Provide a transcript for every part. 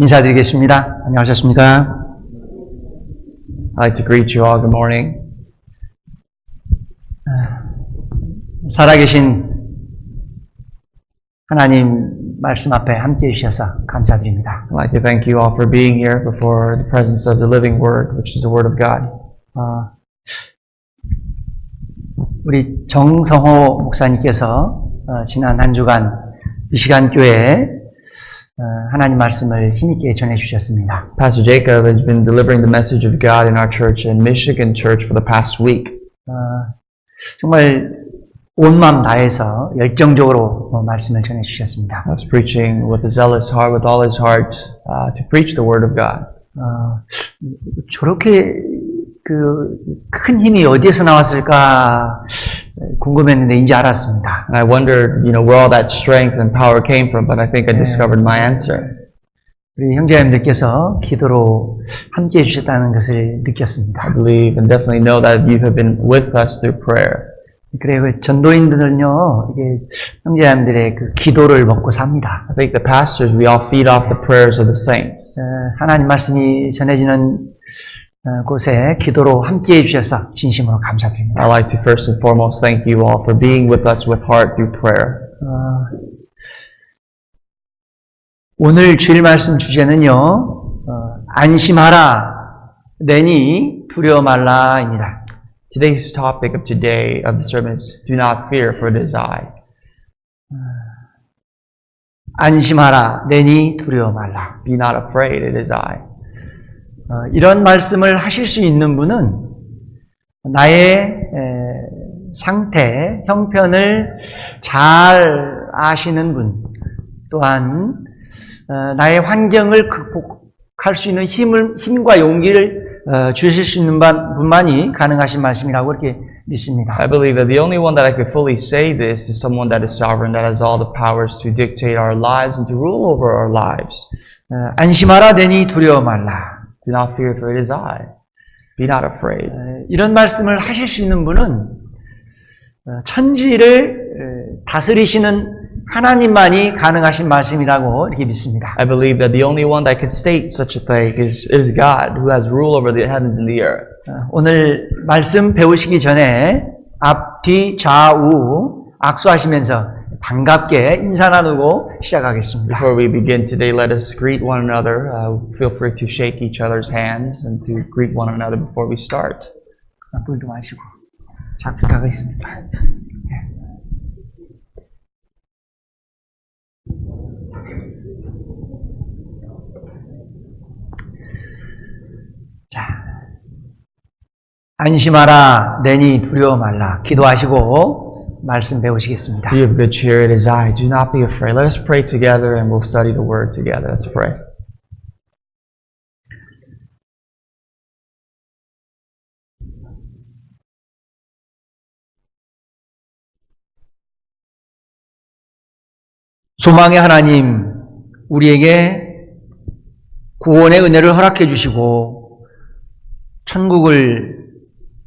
인사드리겠습니다. 안녕하셨습니까? I'd like to greet you all. Good morning. 살아계신 하나님 말씀 앞에 함께해 주셔서 감사드립니다. I'd like to thank you all for being here before the presence of the living Word, which is the Word of God. 우리 정성호 목사님께서 지난 한 주간 미시간 교회에 하나님 말씀을 힘있게 전해 주셨습니다. Pastor Jacob has been delivering the message of God in our church in Michigan Church for the past week. 정말 온 마음 다해서 열정적으로 말씀을 전해 주셨습니다. I was preaching with a zealous heart, with all his heart, to preach the Word of God. 저렇게 큰 힘이 어디에서 나왔을까 궁금했는데 이제 알았습니다. And I wondered, where all that strength and power came from, but I think I discovered my answer. 우리 형제님들께서 기도로 함께해 주셨다는 것을 느꼈습니다. I believe and definitely know that you have been with us through prayer. 그래요. 전도인들은요, 이게 형제님들의 그 기도를 먹고 삽니다. I think the pastors, we all feed off the prayers of the saints. 하나님 말씀이 전해지는 곳에 기도로 함께해 주셔서 진심으로 감사드립니다. I'd like to first and foremost thank you all for being with us with heart through prayer. 오늘 주일 말씀 주제는요, 안심하라, 내니 두려워 말라입니다. Today's topic of today of the sermon is do not fear, for it is I. 안심하라, 내니 두려워 말라. Be not afraid, it is I. 이런 말씀을 하실 수 있는 분은 나의 상태, 형편을 잘 아시는 분, 또한 나의 환경을 극복할 수 있는 힘과 용기를 주실 수 있는 분만이 가능하신 말씀이라고 이렇게 믿습니다. I believe that the only one that I could fully say this is someone that is sovereign, that has all the powers to dictate our lives and to rule over our lives. 안심하라, 내니 두려워 말라. Do not fear, for it is I. Be not afraid. 이런 말씀을 하실 수 있는 분은 천지를 다스리시는 하나님만이 가능하신 말씀이라고 이렇게 믿습니다. I believe that the only one that could state such a thing is God, who has rule over the heavens and the earth. 오늘 말씀 배우시기 전에 앞, 뒤, 좌우 악수하시면서 반갑게 인사 나누고 시작하겠습니다. Before we begin today, let us greet one another. Feel free to shake each other's hands and to greet one another before we start. 물도 마시고 자, 부탁하겠습니다. 자, 안심하라, 내니 두려워 말라. 기도하시고 말씀 배우시겠습니다. Be of good cheer, it is I. Do not be afraid. Let us pray together and we'll study the word together. Let's pray. 소망의 하나님, 우리에게 구원의 은혜를 허락해 주시고 천국을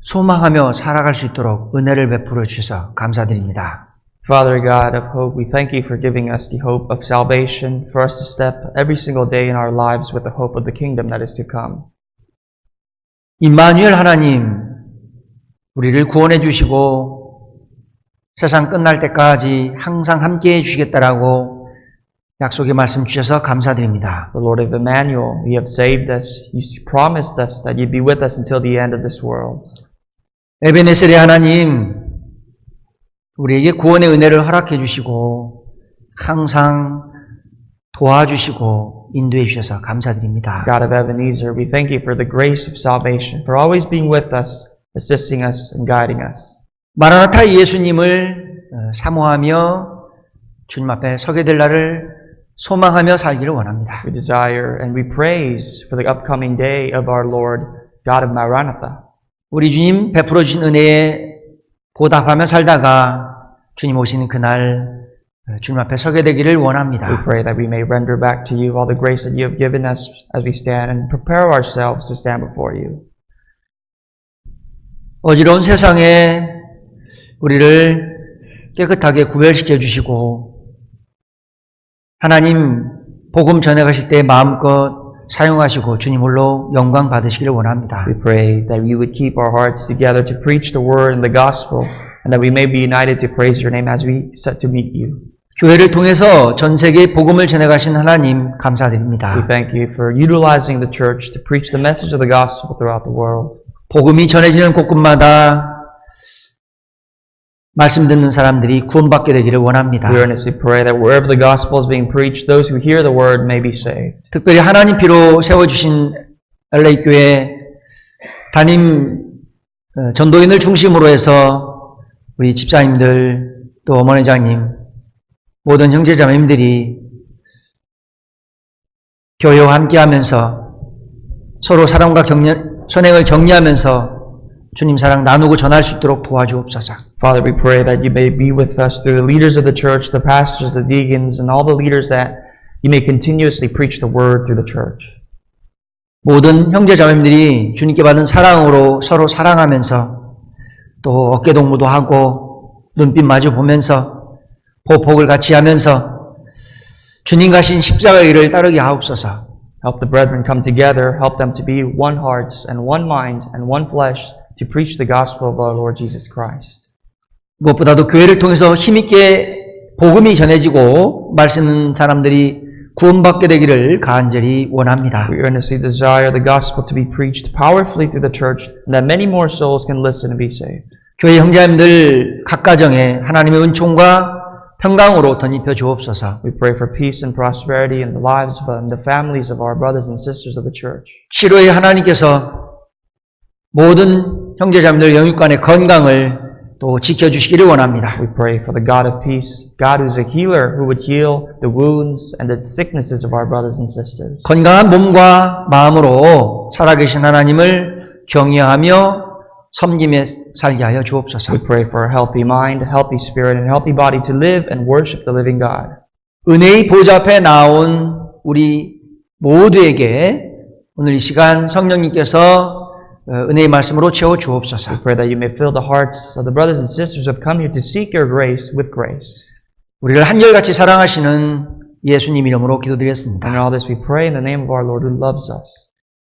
소망하며 살아갈 수 있도록 은혜를 베풀어 주셔서 감사드립니다. Father God of hope, we thank you for giving us the hope of salvation, for us to step every single day in our lives with the hope of the kingdom that is to come. 임마누엘 하나님, 우리를 구원해 주시고 세상 끝날 때까지 항상 함께해 주시겠다라고 약속의 말씀 주셔서 감사드립니다. The Lord of Emmanuel, you have saved us. You promised us that you'd be with us until the end of this world. 에베네셀의 하나님, 우리에게 구원의 은혜를 허락해 주시고 항상 도와주시고 인도해 주셔서 감사드립니다. God of Ebenezer, we thank you for the grace of salvation, for always being with us, assisting us and guiding us. 마라나타 예수님을 사모하며 주님 앞에 서게 될 날을 소망하며 살기를 원합니다. We desire and we praise for the upcoming day of our Lord, God of Maranatha. 우리 주님 베풀어 주신 은혜에 보답하며 살다가 주님 오시는 그날 주님 앞에 서게 되기를 원합니다. We pray that we may render back to you all the grace that you have given us as we stand and prepare ourselves to stand before you. 어지러운 세상에 우리를 깨끗하게 구별시켜 주시고 하나님 복음 전해가실 때 마음껏 사용하시고 주님 홀로 영광 받으시기를 원합니다. We pray that you would keep our hearts together to preach the word and the gospel, and that we may be united to praise your name as we set to meet you. 교회를 통해서 전 세계에 복음을 전해가신 하나님 감사드립니다. We thank you for utilizing the church to preach the message of the gospel throughout the world. 복음이 전해지는 곳곳마다 말씀 듣는 사람들이 구원받게 되기를 원합니다. We earnestly pray that wherever the gospel is being preached, those who hear the word may be saved. 특별히 하나님 피로 세워주신 LA 교회 담임 전도인을 중심으로 해서 우리 집사님들 또 어머니장님 모든 형제자매님들이 교회와 함께하면서 서로 사랑과 선행을 격려하면서 주님 사랑 나누고 전할 수 있도록 도와주옵소서. Father, we pray that you may be with us through the leaders of the church, the pastors, the deacons, and all the leaders, that you may continuously preach the word through the church. 모든 형제자매님들이 주님께 받은 사랑으로 서로 사랑하면서 또 어깨동무도 하고 눈빛 마주 보면서 보복을 같이 하면서 주님 가신 십자가의 길을 따르게 하옵소서. Help the brethren come together, help them to be one heart and one mind and one flesh to preach the gospel of our Lord Jesus Christ. 무엇보다도 교회를 통해서 힘있게 복음이 전해지고 말씀 듣는 사람들이 구원받게 되기를 간절히 원합니다. We earnestly desire the gospel to be preached powerfully through the church, and that many more souls can listen and be saved. 교회 형제님들 각 가정에 하나님의 은총과 평강으로 덧입혀 주옵소서. We pray for peace and prosperity in the lives and the families of our brothers and sisters of the church. 7호에 하나님께서 모든 형제자매들 영육간의 건강을 또 지켜주시기를 원합니다. We pray for the God of peace, God who is a healer, who would heal the wounds and the sicknesses of our brothers and sisters. 건강한 몸과 마음으로 살아계신 하나님을 경외하며 섬김에 살게 하여 주옵소서. We pray for a healthy mind, a healthy spirit, and a healthy body to live and worship the living God. 은혜의 보좌 앞에 나온 우리 모두에게 오늘 이 시간 성령님께서 은혜의 말씀으로 채워 주옵소서. We pray that you may fill the hearts of the brothers and sisters who have come here to seek your grace with grace. 우리를 한결같이 사랑하시는 예수님 이름으로 기도드리겠습니다. And in all this we pray in the name of our Lord who loves us.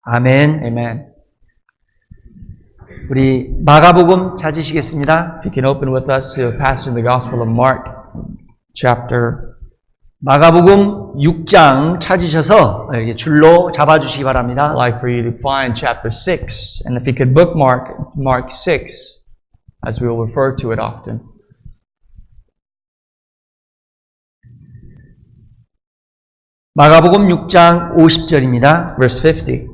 아멘. Amen. 우리 마가복음 찾으시겠습니다. If you can open with us to a passage in the Gospel of Mark, chapter 마가복음 6장 찾으셔서 이렇게 줄로 잡아주시기 바랍니다. I'd like for you to find chapter 6, and if you could bookmark Mark 6, as we will refer to it often. 마가복음 6장 50절입니다. Verse 50.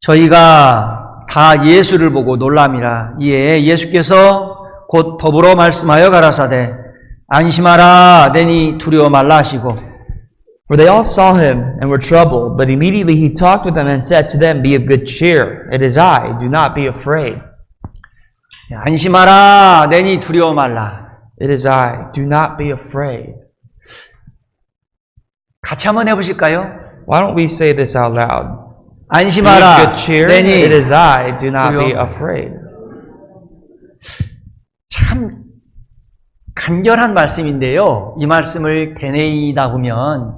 저희가 다 예수를 보고 놀람이라. 이에 예수께서 곧 더불어 말씀하여 가라사대 안심하라 내니 두려워 말라 하시고 For they all saw him and were troubled, but immediately he talked with them and said to them, Be of good cheer, it is I, do not be afraid. 안심하라 내니 두려워 말라. It is I, do not be afraid. 같이 한번 해보실까요? Why don't we say this out loud? Be of 안심하라 good cheer, it 내니 is I, do not be 두려워. afraid. 참 간결한 말씀인데요. 이 말씀을 되뇌이다 보면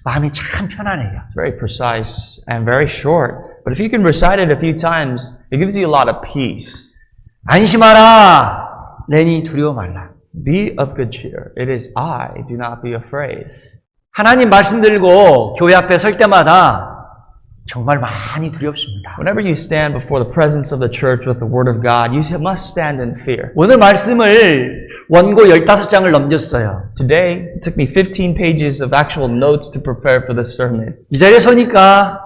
마음이 참 편안해요. It's very precise and very short, but if you can recite it a few times, it gives you a lot of peace. 안심하라 내니 두려워 말라. Be of good cheer, it is I, do not be afraid. 하나님 말씀 들고 교회 앞에 설 때마다 정말 많이 두렵습니다. Whenever you stand before the presence of the church with the Word of God, you must stand in fear. 오늘 말씀을 원고 15장을 넘겼어요. Today, it took me 15 pages of actual notes to prepare for this sermon. 이 자리에 서니까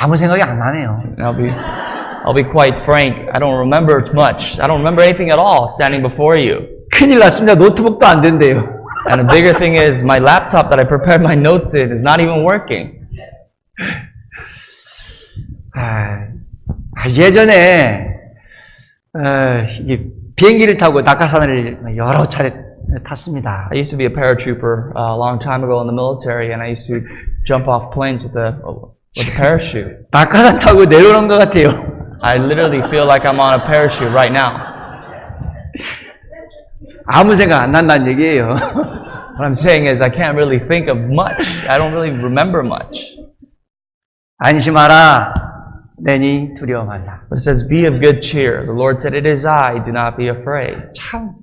아무 생각이 안 나네요. And I'll be quite frank, I don't remember much. I don't remember anything at all standing before you. 큰일 났습니다. 노트북도 안 된대요. And the bigger thing is, my laptop that I prepared my notes in is not even working. 예전에 비행기를 타고 낙하산을 여러 차례 탔습니다. I used to be a paratrooper a long time ago in the military, and I used to jump off planes with a parachute. 낙하산 타고 내려오는 것 같아요. I literally feel like I'm on a parachute right now. 아무 생각 안 난다는 얘기예요. What I'm saying is I can't really think of much. I don't really remember much. 안심하라. 내니 두려워 말라. But it says, be of good cheer. The Lord said, it is I. Do not be afraid. 참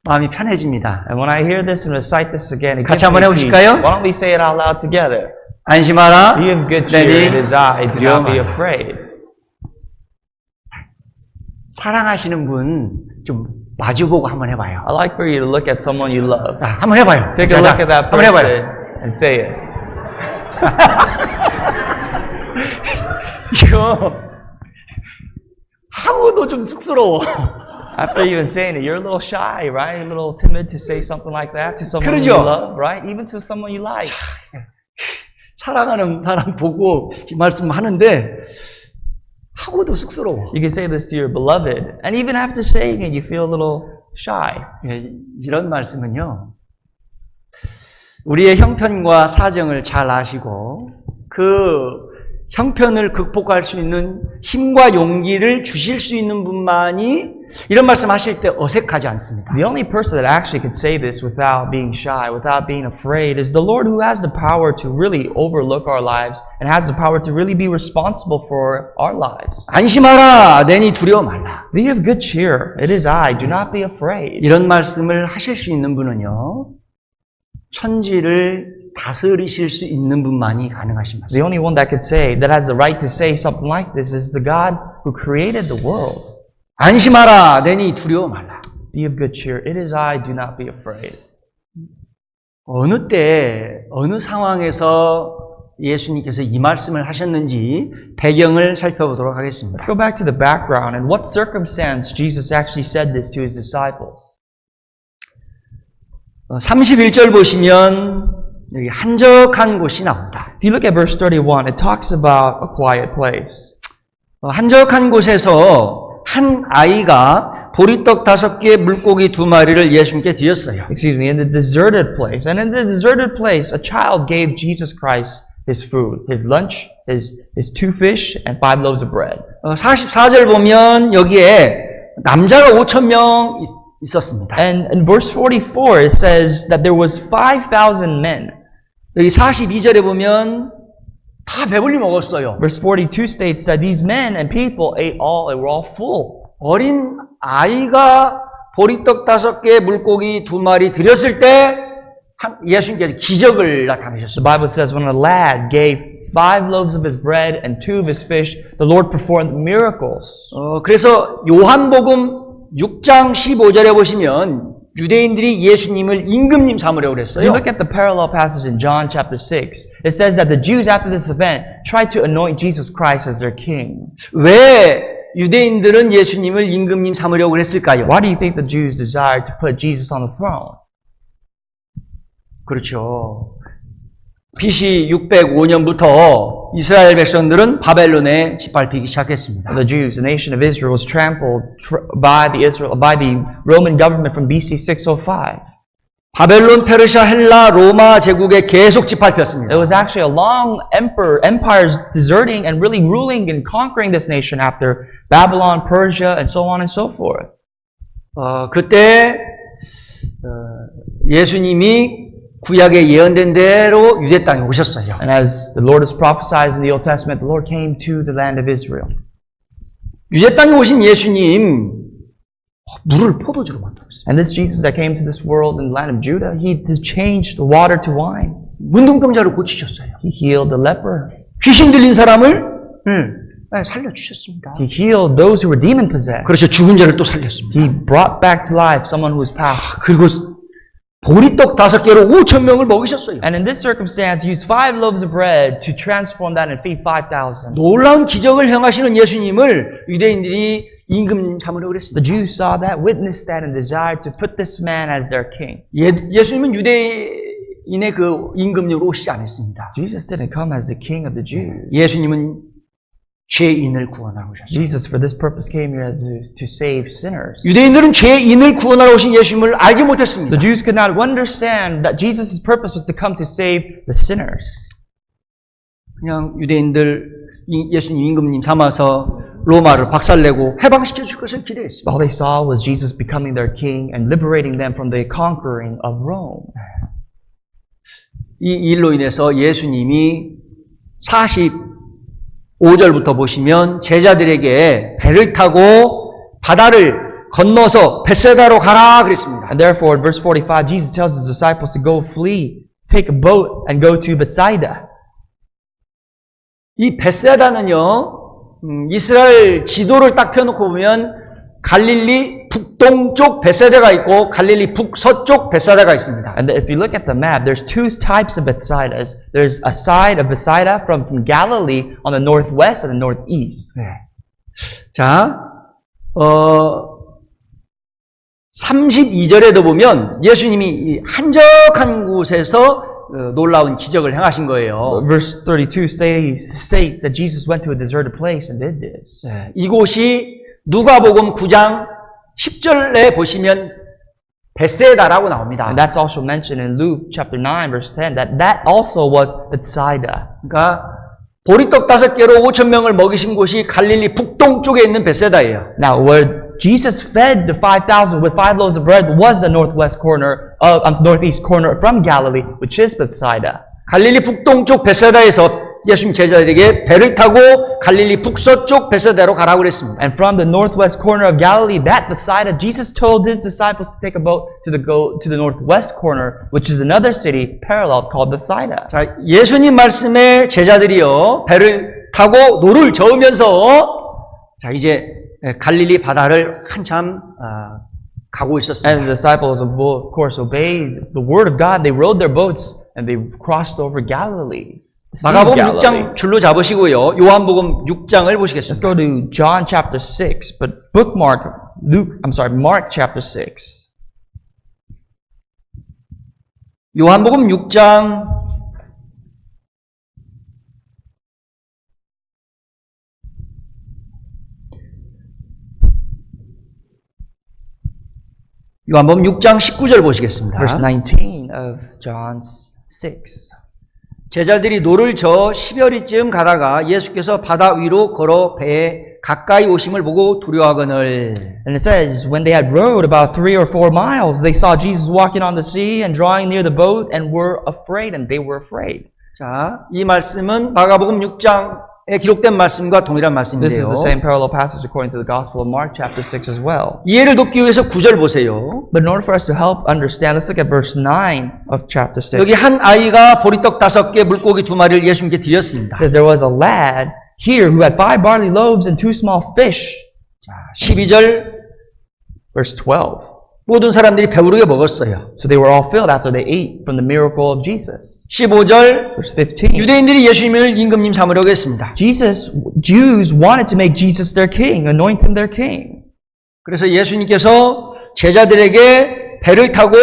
마음이 편해집니다. And when I hear this and recite this again, it gives 같이 한번 me peace. 해보실까요? Why don't we say it out loud together? 안심하라. Be of good cheer. 내니 It is I. Do not be 두려워 말라. afraid. 사랑하시는 분 좀 마주보고 한번 해봐요. I like for you to look at someone you love. 자, 한번 해봐요. Take a 자, look at that 한번 해봐요. person and say it. 이거 하고도 좀 쑥스러워. After even saying it, you're a little shy, right? A little timid to say something like that to someone 그러죠? you love, right? Even to someone you like. 사랑하는 사람 보고 이 말씀 하는데 하고도 쑥스러워. You can say this to your beloved, and even after saying it, you feel a little shy. 예, 이런 말씀은요. 우리의 형편과 사정을 잘 아시고 그 형편을 극복할 수 있는 힘과 용기를 주실 수 있는 분만이 이런 말씀 하실 때 어색하지 않습니다. The only person that actually could say this without being shy, without being afraid, is the Lord who has the power to really overlook our lives and has the power to really be responsible for our lives. 안심하라. 내니 두려워 말라. Be of good cheer. It is I. Do not be afraid. 이런 말씀을 하실 수 있는 분은요. 천지를 다스리실 수 있는 분만이 가능하신 말씀. The only one that could say, that has the right to say something like this is the God who created the world. 안심하라. 내니 두려워 말라. Be of good cheer. It is I. Do not be afraid. 어느 때, 어느 상황에서 예수님께서 이 말씀을 하셨는지 배경을 살펴보도록 하겠습니다. Let's go back to the background and what circumstance Jesus actually said this to his disciples. 31절 보시면 여기 한적한 곳이 나옵니다. If you look at verse 31, it talks about a quiet place. 한적한 곳에서 한 아이가 보리떡 5개, 물고기 2마리를 예수님께 드렸어요. Excuse me, in the deserted place. And in the deserted place, a child gave Jesus Christ his food, his lunch, his 2 fish, and 5 loaves of bread. 44절 보면 여기에 남자가 5,000명 있었습니다. And in verse 44, it says that there was 5,000 men. 여기 42절에 보면 다 배불리 먹었어요. Verse 42 states that these men and people ate all, they were all full. 어린 아이가 보리떡 5개, 물고기 2마리 드렸을 때 예수님께서 기적을 The 나타내셨습니다. Bible says when a lad gave 5 loaves of his bread and 2 of his fish, the Lord performed miracles. 그래서 요한복음 6장 15절에 보시면 유대인들이 예수님을 임금님 삼으려고 If you 그랬어요. look at the parallel passage in John chapter 6, it says that the Jews after this event tried to anoint Jesus Christ as their king. 왜 유대인들은 예수님을 임금님 삼으려고 그랬을까요? Why do you think the Jews desired to put Jesus on the throne? 그렇죠. BC 605년부터 이스라엘 백성들은 바벨론에 짓밟히기 시작했습니다. The Jews, the nation of Israel, was trampled by the Roman government from BC 605. 바벨론, 페르시아, 헬라, 로마 제국에 계속 짓밟혔습니다. It was actually a long empires deserting and really ruling and conquering this nation after Babylon, Persia, and so on and so forth. 그때 예수님이 구약에 예언된 대로 유대 땅에 오셨어요. And as the Lord has prophesied in the Old Testament, the Lord came to the land of Israel. 유대 땅에 오신 예수님 물을 포도주로 만들었어요. And this Jesus that came to this world in the land of Judah, he changed the water to wine. 문둥병자를 고치셨어요. He healed the leper. 귀신 들린 사람을 살려주셨습니다. He healed those who were demon possessed. 그래서 죽은 자를 또 살렸습니다. He brought back to life someone who was passed. 그리고 보리떡 5개로 5,000명을 먹이셨어요. And in this circumstance, he used 5 loaves of bread to transform that and feed 5,000. 놀라운 기적을 행하시는 예수님을 유대인들이 임금 삼으려고 그랬습니다. The Jews saw that, witnessed that, and desired to put this man as their king. 예수님은 유대인의 그 임금으로 오시지 않았습니다. Jesus didn't come as the king of the Jews. 예수님은 죄인을 구원하러 오셨어요. Jesus, for this purpose, came here to save sinners. 유대인들은 죄인을 구원하러 오신 예수님을 알지 못했습니다. The Jews could not understand that Jesus' purpose was to come to save the sinners. 그냥 유대인들 예수님 임금님 삼아서 로마를 박살내고 해방시켜 줄 것을 기대했습니다. All they saw was Jesus becoming their king and liberating them from the conquering of Rome. 이 일로 인해서 예수님이 45절부터 보시면 제자들에게 배를 타고 바다를 건너서 벳세다로 가라 그랬습니다. And therefore, in verse 45, Jesus tells his disciples to go flee, take a boat, and go to Bethsaida. 이 벳세다는요, 이스라엘 지도를 딱 펴놓고 보면 갈릴리 북동쪽 벳세다가 있고 갈릴리 북서쪽 벳세다가 있습니다. And if you look at the map, there's two types of Bethsaidas. There's a side of Bethsaida from Galilee on the northwest and the northeast. 네. 자, 32절에도 보면 예수님이 이 한적한 곳에서 놀라운 기적을 행하신 거예요. Verse 32 states that Jesus went to a deserted place and did this. 네, 이곳이 누가복음 9장 10절에 보시면 벳세다라고 나옵니다. And that's also mentioned in Luke chapter 9 verse 10 that also was Bethsaida. 그러니까 보리떡 5개로 5,000명을 먹이신 곳이 갈릴리 북동쪽에 있는 벳세다예요. Now, where Jesus fed the 5,000 with 5 loaves of bread was the northwest corner northeast corner from Galilee, which is Bethsaida. 갈릴리 북동쪽 벳세다에서 예수님 제자들에게 배를 타고 갈릴리 북서쪽 벳세다로 가라고 그랬습니다. And from the northwest corner of Galilee, that Bethsaida, Jesus told his disciples to take a boat to go to the northwest corner, which is another city parallel called Bethsaida. 자, 예수님 말씀에 제자들이요 배를 타고 노를 저으면서 자 이제 갈릴리 바다를 한참 가고 있었습니다. And the disciples, of course, obeyed the word of God. They rowed their boats and they crossed over Galilee. 마가복음 6장 줄로 잡으시고요. 요한복음 6장을 Let's 보시겠습니다. go to John chapter 6, but bookmark Mark chapter 6. 요한복음 6장 요한복음 6장 19절 보시겠습니다. Verse 19 of John 6. 제자들이 노를 저어 10여리쯤 가다가 예수께서 바다 위로 걸어 배에 가까이 오심을 보고 두려워하거늘. And it says, when they had rowed about 3 or 4 miles, they saw Jesus walking on the sea and drawing near the boat and were afraid, and they were afraid. 자, 이 말씀은 마가복음 6장에 기록된 말씀과 동일한 This is 말씀인데요. the same parallel passage according to the Gospel of Mark chapter 6 as well. 이해를 돕기 위해서 9절 보세요. But in order for us to help understand, let's look at verse 9 of chapter 6. 여기 한 아이가 보리떡 5개, 물고기 2마리를 예수님께 드렸습니다. It says there was a lad here who had 5 barley loaves and 2 small fish. 자, 12절 Verse 12. 모든 사람들이 배부르게 먹었어요. So they were all filled after they ate from the miracle of Jesus. 15절 Verse 15. 유대인들이 예수님을 임금님 삼으려고 했습니다. Jews wanted to make Jesus their king, anoint him their king. 그래서 예수님께서 제자들에게 배를 타고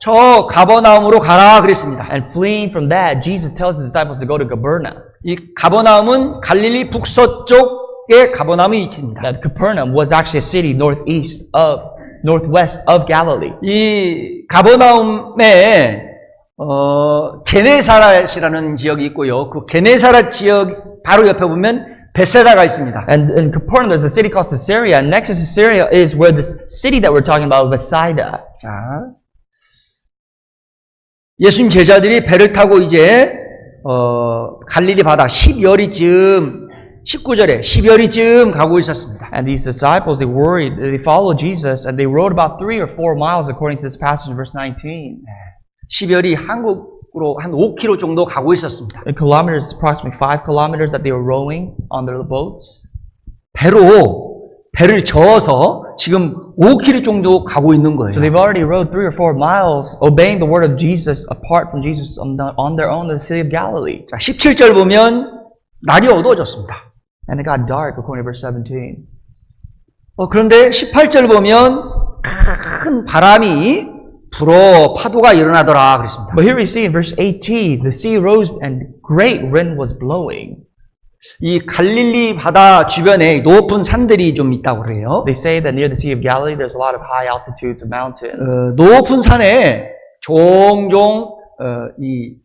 저 가버나움으로 가라 그랬습니다. And fleeing from that, Jesus tells his disciples to go to Capernaum. 이 가버나움은 갈릴리 북서쪽에 가버나움이 있습니다. That Capernaum was actually a city northwest of Galilee. 이 가버나움에 게네사렛이라는 지역이 있고요. 그 게네사렛 지역 바로 옆에 보면 벳세다가 있습니다. And in Capernaum, there's a city called Caesarea. And next to Caesarea is where this city that we're talking about, Bethsaida. 자, 예수님 제자들이 배를 타고 이제 갈릴리 바다 10여리쯤 19절에 10여리쯤 가고 있었습니다. And these disciples, they worried, they followed Jesus, and they rowed about 3 or 4 miles according to this passage in verse 19. 10여리 한국으로 한 5km 정도 가고 있었습니다. In kilometers, approximately 5 kilometers that they were rowing on their boats. 배를 저어서 지금 5km 정도 가고 있는 거예요. So they've already rowed 3 or 4 miles, obeying the word of Jesus, apart from Jesus on their own to the city of Galilee. 자, 17절 보면 날이 어두워졌습니다. And it got dark according to verse 17. 그런데 18절 보면 큰 바람이 불어 파도가 일어나더라 그랬습니다. But here we see in verse 18, the sea rose and great wind was blowing. 이 갈릴리 바다 주변에 높은 산들이 좀 있다고 그래요. They say that near the Sea of Galilee, there's a lot of high altitudes of mountains. 높은 산에 종종 이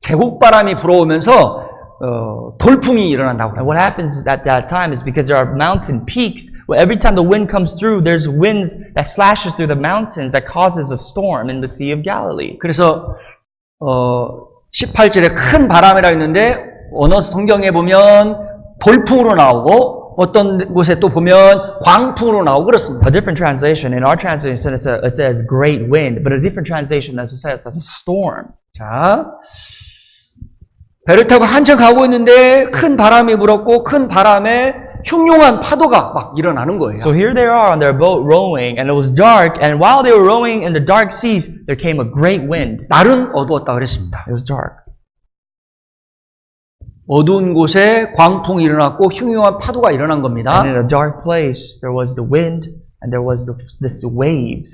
계곡바람이 불어오면서 돌풍이 일어난다고. And what happens is at that time is because there are mountain peaks. Well, every time the wind comes through, there's winds that slashes through the mountains that causes a storm in the Sea of Galilee. 그래서 18절에 큰 바람이라 했는데 어느 성경에 보면 돌풍으로 나오고 어떤 곳에 또 보면 광풍으로 나오고 그렇습니다. A different translation, in our translation, it says great wind, but a different translation says it's a storm. 자, 배를 타고 한참 가고 있는데 큰 바람이 불었고 큰 바람에 흉흉한 파도가 막 일어나는 거예요. So here they are on their boat rowing, and it was dark, and while they were rowing in the dark seas, there came a great wind. 날은 어두웠다 그랬습니다. It was dark. 어두운 곳에 광풍이 일어났고 흉흉한 파도가 일어난 겁니다. And in a dark place, there was the wind, and there was this waves.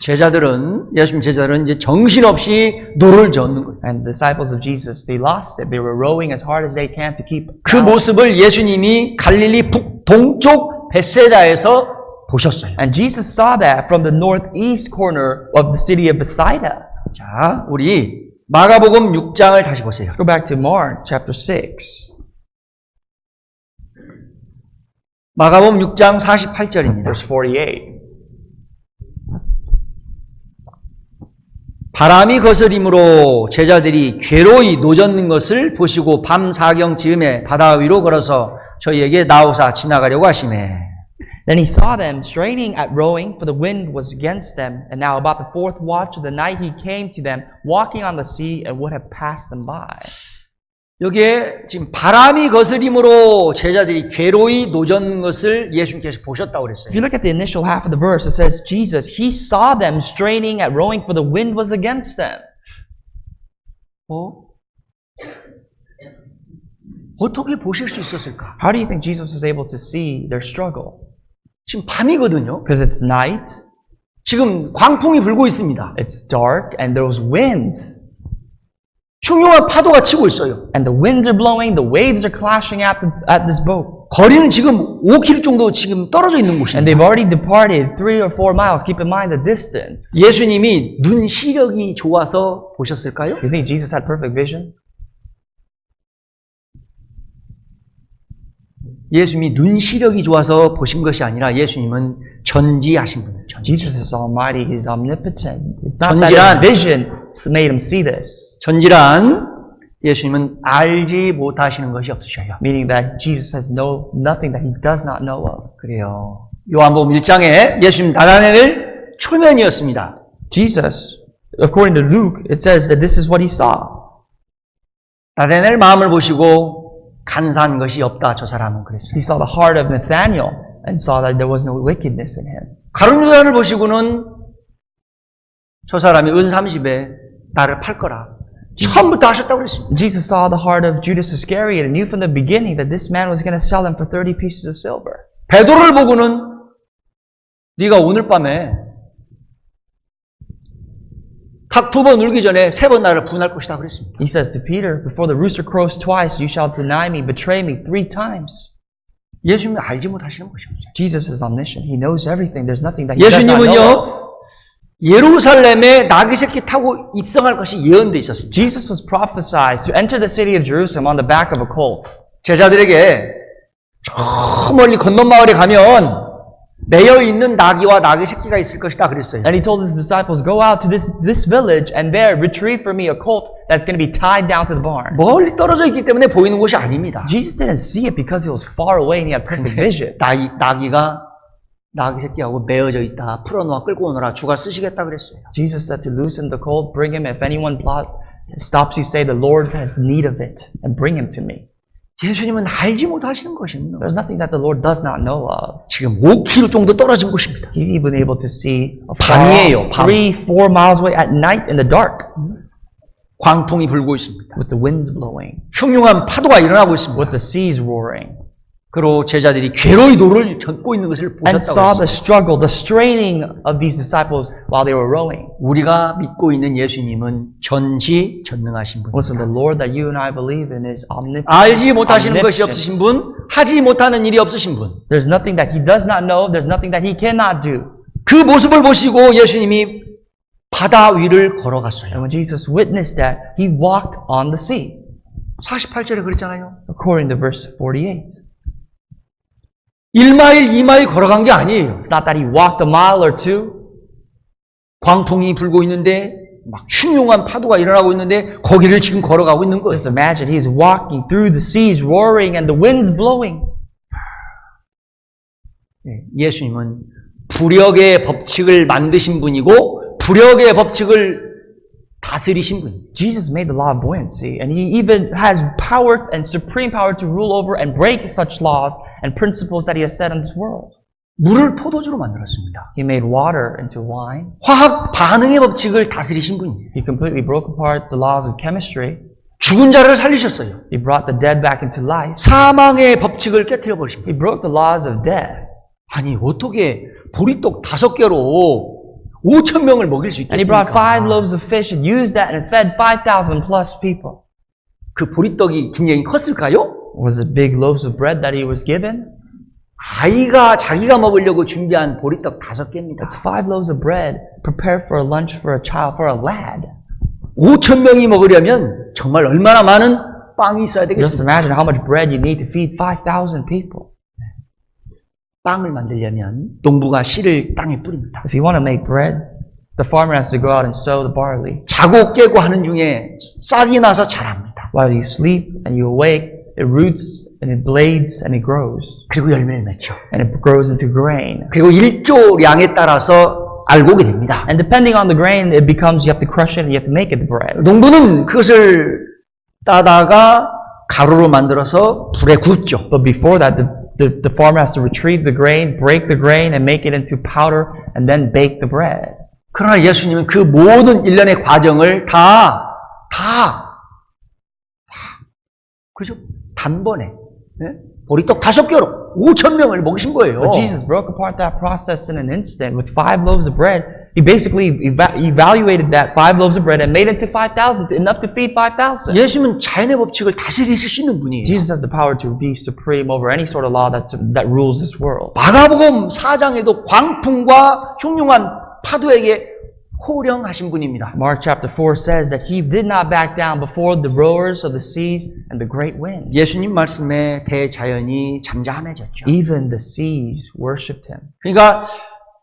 예수님 제자들은 이제 정신없이 노를 저는 거예요. And the disciples of Jesus, they lost it. They were rowing as hard as they can to keep 그 balance. 모습을 예수님이 갈릴리 북동쪽 베세다에서 보셨어요. And Jesus saw that from the northeast corner of the city of Bethsaida. 자, 우리 마가복음 6장을 다시 보세요. Let's go back to Mark chapter 6. 마가복음 6장 48절입니다. Verse 48. 바람이 거스림으로 제자들이 괴로이 노젓는 것을 보시고 밤 사경 즈음에 바다 위로 걸어서 저희에게 나오사 지나가려고 하시매. Then he saw them straining at rowing, for the wind was against them. And now about the fourth watch of the night he came to them, walking on the sea, and would have passed them by. 여기에 지금 바람이 거스림으로 제자들이 괴로이 노젓는 것을 예수님께서 보셨다고 그랬어요. If you look at the initial half of the verse, it says Jesus, he saw them straining at rowing, for the wind was against them. 어떻게 보실 수 있었을까? How do you think Jesus was able to see their struggle? 지금 밤이거든요. Because it's night, 지금 광풍이 불고 있습니다. it's dark, and those winds. 흉흉한 파도가 치고 있어요. And the winds are blowing, the waves are clashing at this boat. 거리는 지금 5km 정도 지금 떨어져 있는 And 곳입니다. they've already departed 3 or 4 miles. Keep in mind the distance. 예수님이 눈 시력이 좋아서 보셨을까요? You think Jesus had perfect vision? 예수님이 눈 시력이 좋아서 보신 것이 아니라 예수님은 전지하신 분이에요. Jesus is almighty. He's omnipotent. It's not that 전지란- his vision made him see this. 전지란 예수님은 알지 못하시는 것이 없으셔요. Meaning that Jesus has nothing that he does not know of. 그래요. 요한복음 1장에 예수님 나다나엘을 초면이었습니다. Jesus, according to Luke, it says that this is what he saw. 나다나엘 마음을 보시고 간사한 것이 없다 저 사람은 그랬어요. He saw the heart of Nathanael and saw that there was no wickedness in him. 가룟 유다를 보시고는 저 사람이 은 30에 나를 팔 거라. 처음부터 하셨다고 그랬습니다. Jesus saw the heart of Judas Iscariot and knew from the beginning that this man was going to sell him for 30 pieces of silver. 베드로를 보고는 네가 오늘 밤에 닭 2번 울기 전에 3번 나를 부인할 것이다 그랬습니다. He says to Peter, before the rooster crows twice, you shall deny me, betray me 3 times. 예수님은 알지 못하시는 것이죠. Jesus is omniscient. He knows everything. There's nothing that he does not know of. 예수님은요 예루살렘에 나귀 새끼 타고 입성할 것이 예언돼 있었습니다. Jesus was prophesied to enter the city of Jerusalem on the back of a colt. 제자들에게 저 멀리 건넌 마을에 가면 매여 있는 나귀와 나귀 새끼가 있을 것이다 그랬어요. And he told his disciples, go out to this village and there retrieve for me a colt that's going to be tied down to the barn. 멀리 떨어져 있기 때문에 보이는 곳이 아닙니다. Jesus didn't see it because he was far away and he had perfect vision. 나귀가 나귀 새끼하고 매어져 있다. 풀어놓아 끌고 오너라. 주가 쓰시겠다 그랬어요. Jesus said to loosen the colt, bring him. If anyone stops you, say the Lord has need of it and bring him to me. 예수님은 알지 못하시는 것입니다. There's nothing that the Lord does not know of. 지금 5km 정도 떨어진 곳입니다. He's even able to see 밤이에요, 밤. 3-4 miles away at night in the dark 광풍이 불고 있습니다. with the winds blowing, 흉흉한 파도가 일어나고 있습니다. with the seas roaring. 그리고 제자들이 괴로이 노를 젓고 있는 것을 And 보셨다고 saw the 했습니다. struggle, the straining of these disciples while they were rowing. 우리가 믿고 있는 예수님은 전지전능하신 분. Listen, the Lord that you and I believe in is omnipotent. 알지 못하시는 것이 omniscient. 없으신 분, 하지 못하는 일이 없으신 분. There's nothing that he does not know. There's nothing that he cannot do. 그 모습을 보시고 예수님이 바다 위를 걸어갔어요. And when Jesus witnessed that, he walked on the sea. 48절에 그랬잖아요. According to verse 48. 1마일, 2마일 걸어간 게 아니에요. It's not that he walked a mile or two. 광풍이 불고 있는데 막 흉흉한 파도가 일어나고 있는데 거기를 지금 걸어가고 있는 거예요. Just imagine he's walking through the seas roaring and the wind's blowing. 예수님은 부력의 법칙을 만드신 분이고 부력의 법칙을 다스리신 분이에요. Jesus made the law of buoyancy, and he even has power and supreme power to rule over and break such laws and principles that he has set in this world. 물을 포도주로 만들었습니다. He made water into wine. 화학 반응의 법칙을 다스리신 분이에요. He completely broke apart the laws of chemistry. 죽은 자를 살리셨어요. He brought the dead back into life. 사망의 법칙을 깨뜨려 버리십니다. He broke the laws of death. 아니 어떻게 보리떡 5개로 5천 명을 먹일 수 And he brought 5 있겠습니까? loaves of fish and used that and fed 5,000 plus people. 그 보리떡이 굉장히 컸을까요? Was it big loaves of bread that he was given? 아이가 자기가 먹으려고 준비한 보리떡 5개입니다. That's 5 loaves of bread prepared for a lunch for a child, for a lad. 5천 명이 먹으려면 정말 얼마나 많은 빵이 있어야 Just 되겠습니까? imagine how much bread you need to feed 5,000 people. 빵을 만들려면 농부가 씨를 땅에 뿌립니다. If you want to make bread, the farmer has to go out and sow the barley. 자고 깨고 하는 중에 싹이 나서 자랍니다. While you sleep and you awake, it roots and it blades and it grows. 그리고 열매를 맺죠. And it grows into grain. 그리고 일조량에 따라서 알고 오게 됩니다. And depending on the grain, it becomes you have to crush it and you have to make it bread. 농부는 그것을 따다가 가루로 만들어서 불에 굽죠. But before that, the farmer has to retrieve the grain, break the grain, and make it into powder, and then bake the bread. 그러나 예수님은 그 모든 일련의 과정을 그죠? 단번에 보리떡 5개로 5천 명을 먹이신 거예요. But Jesus broke apart that process in an instant with 5 loaves of bread. He basically evaluated that 5 loaves of bread and made it to 5,000, enough to feed 5,000. 예수님은 자연의 법칙을 다스리실 수 있는 분이에요. Jesus has the power to be supreme over any sort of law that rules this world. 마가복음 4장에도 광풍과 흉흉한 파도에게 호령하신 분입니다. Mark chapter 4 says that he did not back down before the roars of the seas and the great wind. 예수님 말씀에 대자연이 잠잠해졌죠. Even the seas worshipped him. 그러니까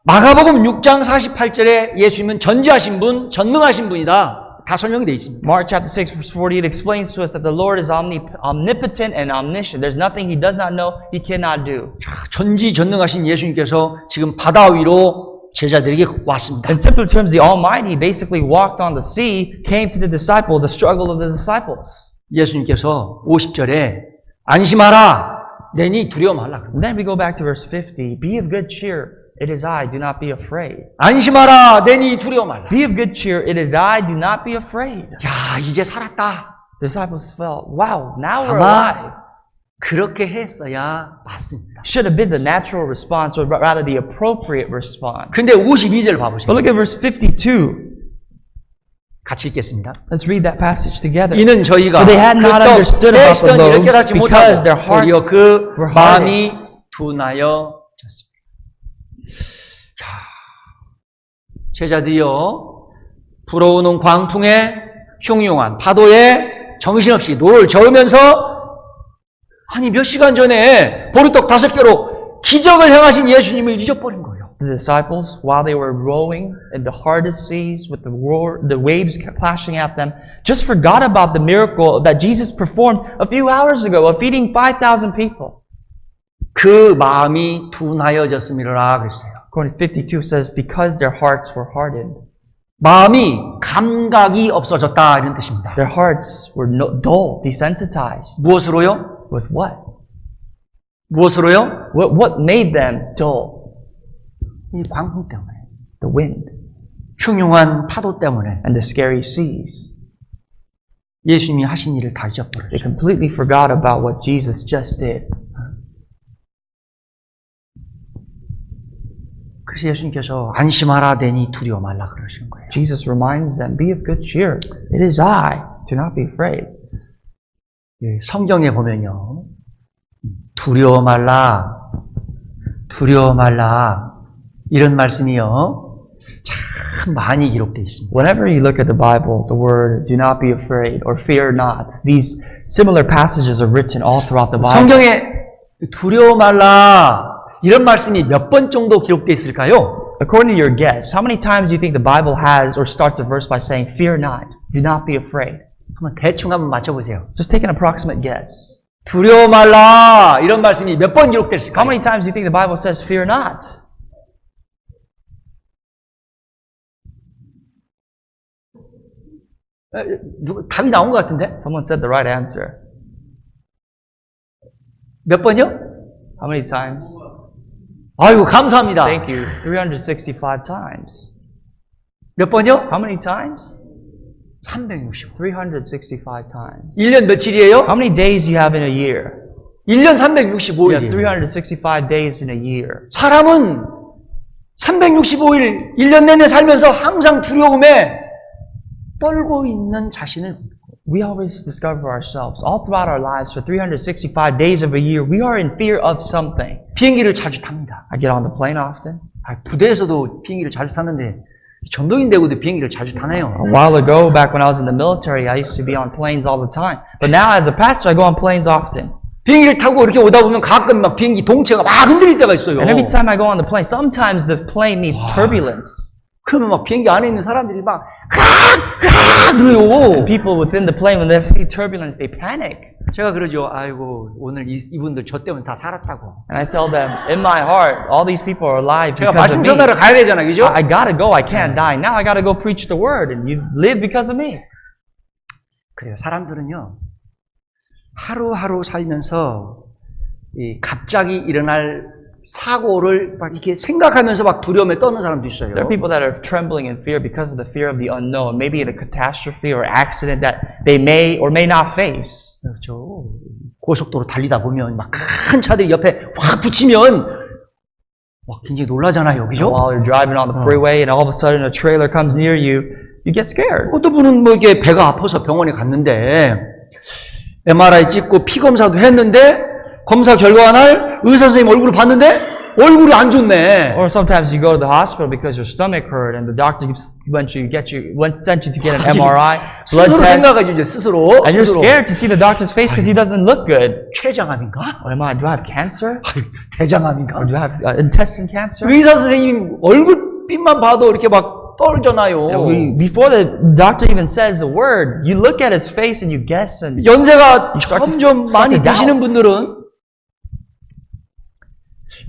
마가복음 6장 48절에 예수님은 전지하신 분, 전능하신 분이다. 다 설명이 되어 있습니다. Mark chapter 6 verse 48 explains to us that the Lord is omnipotent and omniscient. There's nothing he does not know, he cannot do. 전지전능하신 예수님께서 지금 바다 위로 제자들에게 왔습니다. In simple terms, the Almighty basically walked on the sea, came to the disciples, the struggle of the disciples. 예수님께서 50절에 안심하라, 내니 두려워 말라. And then we go back to verse 50. Be of good cheer, it is I, do not be afraid. 안심하라, 내니 두려워 말라. Be of good cheer, it is I, do not be afraid. 야, 이제 살았다. The disciples felt, wow, now we're 아마 alive. 그렇게 했어야 맞습니다. Should have been the natural response, or rather the appropriate response. 근데 52절 But 봐보세요. look at verse 52. 같이 읽겠습니다. Let's read that passage together. 이는 저희가 For they had not understood about the 떼시던 이렇게 loaves 하지 because 못하고 their 도리어 hearts 그 were 마음이 둔하여졌습니다. 자, 제자들이여 불어오는 광풍에 흉흉한 파도에 정신없이 노를 저으면서 아니 몇 시간 전에 보리떡 5개로 기적을 행하신 예수님을 잊어버린 거예요. The disciples, while they were rowing in the hardest seas with the waves clashing at them, just forgot about the miracle that Jesus performed a few hours ago of feeding 5,000 people. 그 마음이 둔하여졌음이라 그랬어요. According to 52 says, because their hearts were hardened. 마음이 감각이 없어졌다 이런 뜻입니다. Their hearts were dull, desensitized. 무엇으로요? With what? 무엇으로요? What made them dull? 이 광풍 때문에, The wind 흉흉한 파도 때문에 and the scary seas. 예수님이 하신 일을 다 They 잊어버렸죠. completely forgot about what Jesus just did. 그래서 예수님께서 안심하라 되니 두려워 말라 그러시는 거예요. Jesus reminds them, be of good cheer. It is I. Do not be afraid. 예, 성경에 보면요. 두려워 말라, 두려워 말라 이런 말씀이요. 참 많이 기록되어 있습니다. Whenever you look at the Bible, the word "do not be afraid" or "fear not," these similar passages are written all throughout the Bible. 성경에 두려워 말라 이런 말씀이 몇 번 정도 기록되어 있을까요? According to your guess, how many times do you think the Bible has or starts a verse by saying "fear not," "do not be afraid"? 한번 대충 한번 맞춰보세요. Just take an approximate guess. 두려워 말라 이런 말씀이 몇 번 How 기록됐을까요? many times do you think the Bible says "fear not"? 답이 나온 것 같은데? Someone said the right answer. 몇 번이요? How many times? 아이고 감사합니다. Thank you. 365 times. 몇 번이요? How many times? 365. 365 times. 1년 며칠이에요? How many days do you have in a year? 1년 You have 365일이에요. 365 days in a year. 사람은 365일 1년 내내 살면서 항상 두려움에 떨고 있는 자신을 We always discover ourselves, all throughout our lives, for 365 days of a year, we are in fear of something. 비행기를 자주 탑니다. I get on the plane often. 부대에서도 비행기를 자주 타는데 전도인 되고도 비행기를 자주 타네요. A while ago, back when I was in the military, I used to be on planes all the time. But now, as a pastor, I go on planes often. 비행기를 타고 이렇게 오다 보면 가끔 막 비행기 동체가 막 흔들릴 때가 있어요. And every time I go on the plane, sometimes the plane meets turbulence. 그러면 막 비행기 안에 있는 사람들이 막 그래요. People within the plane, when they see turbulence, they panic. 제가 그러죠. 아이고 오늘 이분들 저 때문에 다 살았다고. And I tell them, in my heart, all these people are alive 제가 because 말씀 of me. 전하러 가야 되잖아, 그죠? I gotta go. I can't die. Now I gotta go preach the word, and you live because of me. 그래요. 사람들은요 하루하루 살면서 이 갑자기 일어날 사고를 막 이렇게 생각하면서 막 두려움에 떠는 사람도 있어요. There are people that are trembling in fear because of the fear of the unknown, maybe in a catastrophe or accident that they may or may not face. 그렇죠. 고속도로 달리다 보면 막 큰 차들이 옆에 확 붙이면 막 굉장히 놀라잖아요, 그죠? While you're driving on the freeway and all of a sudden a trailer comes near you, you get scared. 어떤 분은 뭐 이게 배가 아파서 병원에 갔는데 MRI 찍고 피 검사도 했는데 검사 결과 날 의사 선생님 얼굴을 봤는데 얼굴이 안 좋네. Or sometimes you go to the hospital because your stomach hurt and the doctor sent you to get an MRI, blood 스스로 test, 생각하지 이제 스스로. and you're 스스로. scared to see the doctor's face because he doesn't look good. 췌장암인가? What am I? Do I have cancer? 대장암인가? Or do I have intestine cancer? 의사 선생님 얼굴빛만 봐도 이렇게 막 떨잖아요. Before the doctor even says a word, you look at his face and you guess and 연세가 start to- 점점 start 많이 to doubt. 드시는 분들은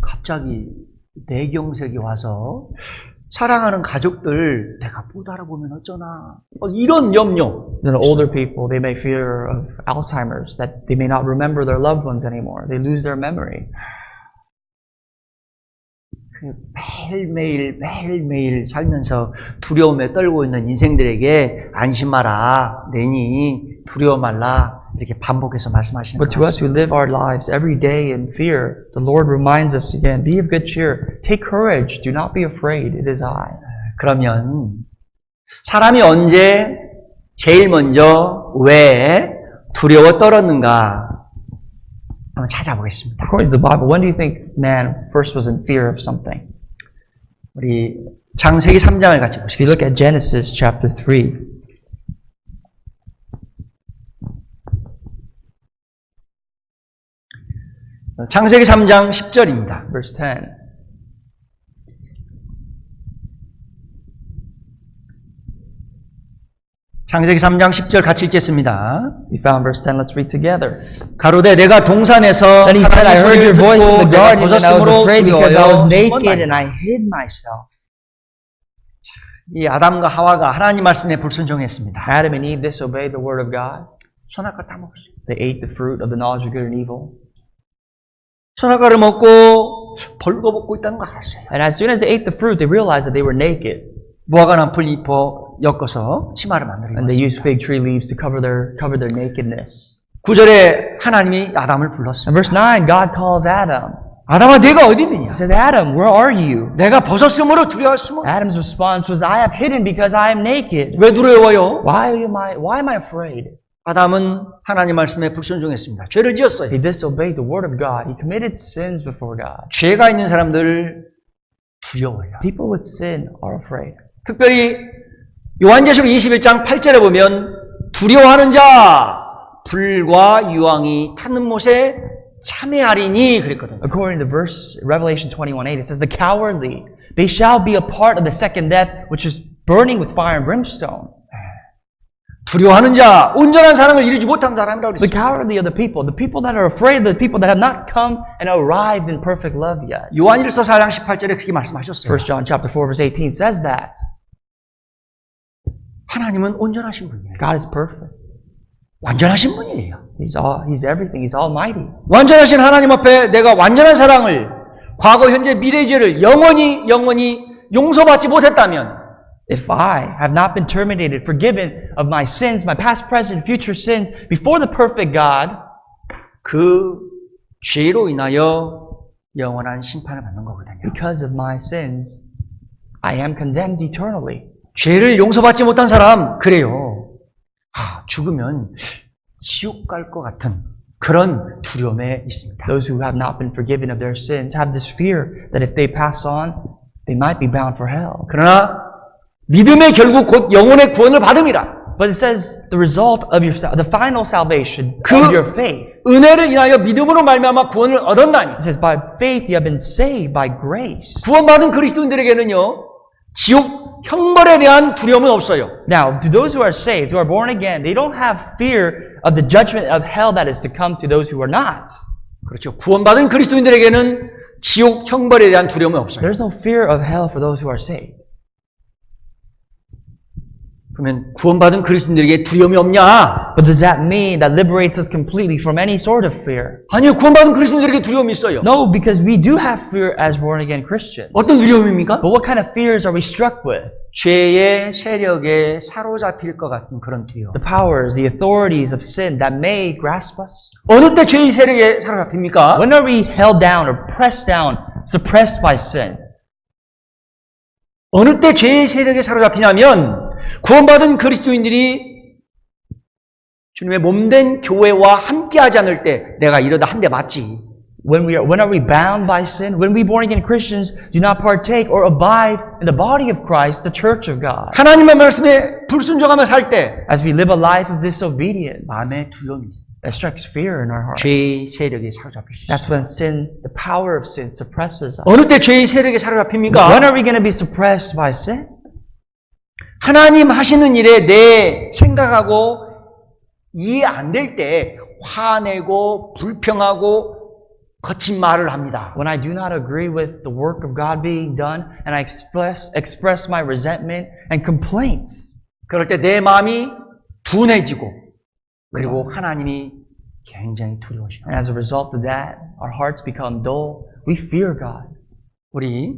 갑자기 뇌경색이 와서 사랑하는 가족들 내가 못 알아보면 어쩌나 이런 염려. then older people, they may fear of Alzheimer's, that they may not remember their loved ones anymore. They lose their memory. 매일매일 살면서 두려움에 떨고 있는 인생들에게 안심하라, 내니 두려워 말라 이렇게 반복해서 말씀하시는 But to us who live our lives every day in fear, the Lord reminds us again, be of good cheer, take courage, do not be afraid, it is I. 그러면 사람이 언제 제일 먼저 왜 두려워 떨었는가 한번 찾아보겠습니다. According to the Bible, when do you think man first was in fear of something? 우리 창세기 3장을 같이 If you look 보시겠습니다. at Genesis chapter 3, 창세기 3장 10절입니다. verse 10. 창세기 3장 10절 같이 읽겠습니다. You found verse 10, let's read together. 가로되 내가 동산에서 Then he said, I heard your voice in the garden, and I was 벗었으므로 afraid because I was 두려워요. naked and I hid myself. 이 아담과 하와가 하나님 말씀에 불순종했습니다. Adam and Eve disobeyed the word of God. 선악과 따먹었어요. They ate the fruit of the knowledge of good and evil. 선악과를 먹고 벌거벗고 있다는 걸 알았어요. And as soon as they ate the fruit, they realized that they were naked. 무화과 나풀 잎어 엮어서 치마를 만들어 And they 입었습니다. used fig tree leaves to cover their nakedness. 9절에 하나님이 아담을 불렀습니다. In verse 9, God calls Adam. 아담아 내가 어디 있느냐? He said, Adam, where are you? 내가 벗었으므로 두려웠으므로. Adam's response was, I have hidden because I am naked. 왜 두려워요? Why am I afraid? 아담은 하나님 말씀에 불순종했습니다. 죄를 지었어요. He disobeyed the word of God. He committed sins before God. 죄가 있는 사람들 두려워요. People with sin are afraid. 특별히 요한계시록 21장 8절에 보면 두려워하는 자 불과 유황이 타는 못에 참회하리니 그랬거든요. According to verse Revelation 21:8, it says, "The cowardly, they shall be a part of the second death, which is burning with fire and brimstone." 두려워하는 자, 온전한 사랑을 이루지 못한 사람이라고 The 그랬습니다. cowardly are the people that are afraid, the people that have not come and arrived in perfect love yet. 요한일서 4장 18절에 그렇게 말씀하셨어요. 1 John chapter 4 verse 18 says that 하나님은 온전하신 분이에요. God is perfect. 완전하신 분이에요. He's everything. He's almighty. 완전하신 하나님 앞에 내가 완전한 사랑을 과거, 현재, 미래의 죄를 영원히 용서받지 못했다면 If I have not been terminated, forgiven of my sins, my past, present, future sins, before the perfect God, 그 죄로 인하여 영원한 심판을 받는 거거든요. because of my sins, I am condemned eternally. 죄를 용서받지 못한 사람 그래요. 죽으면 지옥 갈 것 같은 그런 두려움에 있습니다. Those who have not been forgiven of their sins have this fear that if they pass on, they might be bound for hell. 그러나 믿음의 결국 곧 영혼의 구원을 받음이라. But it says the result of the final salvation 그 of your faith. 은혜를 인하여 믿음으로 말미암아 구원을 얻었나니. It says by faith you have been saved by grace. 구원받은 그리스도인들에게는요. 지옥 형벌에 대한 두려움은 없어요. Now, to those who are saved, who are born again, they don't have fear of the judgment of hell that is to come to those who are not. 그렇죠. 구원받은 그리스도인들에게는 지옥 형벌에 대한 두려움은 없어요. There's no fear of hell for those who are saved. 그러면 구원받은 그리스도인들에게 두려움이 없냐? But does that mean that liberates us completely from any sort of fear? 아니요. 구원받은 그리스도인들에게 두려움이 있어요. No, because we do have fear as born again Christians. 어떤 두려움입니까? But what kind of fears are we struck with? 죄의 세력에 사로잡힐 것 같은 그런 두려움. The powers, the authorities of sin that may grasp us? 어느 때 죄의 세력에 사로잡힙니까? When are we held down or pressed down, suppressed by sin? 어느 때 죄의 세력에 사로잡히냐면 구원받은 그리스도인들이 주님의 몸된 교회와 함께하지 않을 때 내가 이러다 한 대 맞지. When are we bound by sin? When we born again Christians do not partake or abide in the body of Christ, the church of God. 하나님의 말씀에 불순종하며 살 때 As we live a life of disobedience, 마음에 두려움이 있습니다. that strikes fear in our hearts. 죄의 세력에 사로잡힐 수 That's 있어요. when sin, the power of sin suppresses us. 어느 때 죄의 세력에 사로잡힙니까? When are we going to be suppressed by sin? 하나님 하시는 일에 내 생각하고 이해 안 될 때 화내고 불평하고 거친 말을 합니다. When I do not agree with the work of God being done and I express my resentment and complaints. 그럴 때 내 마음이 둔해지고 그리고 하나님이 굉장히 두려워지고 And as a result of that, our hearts become dull. We fear God. 우리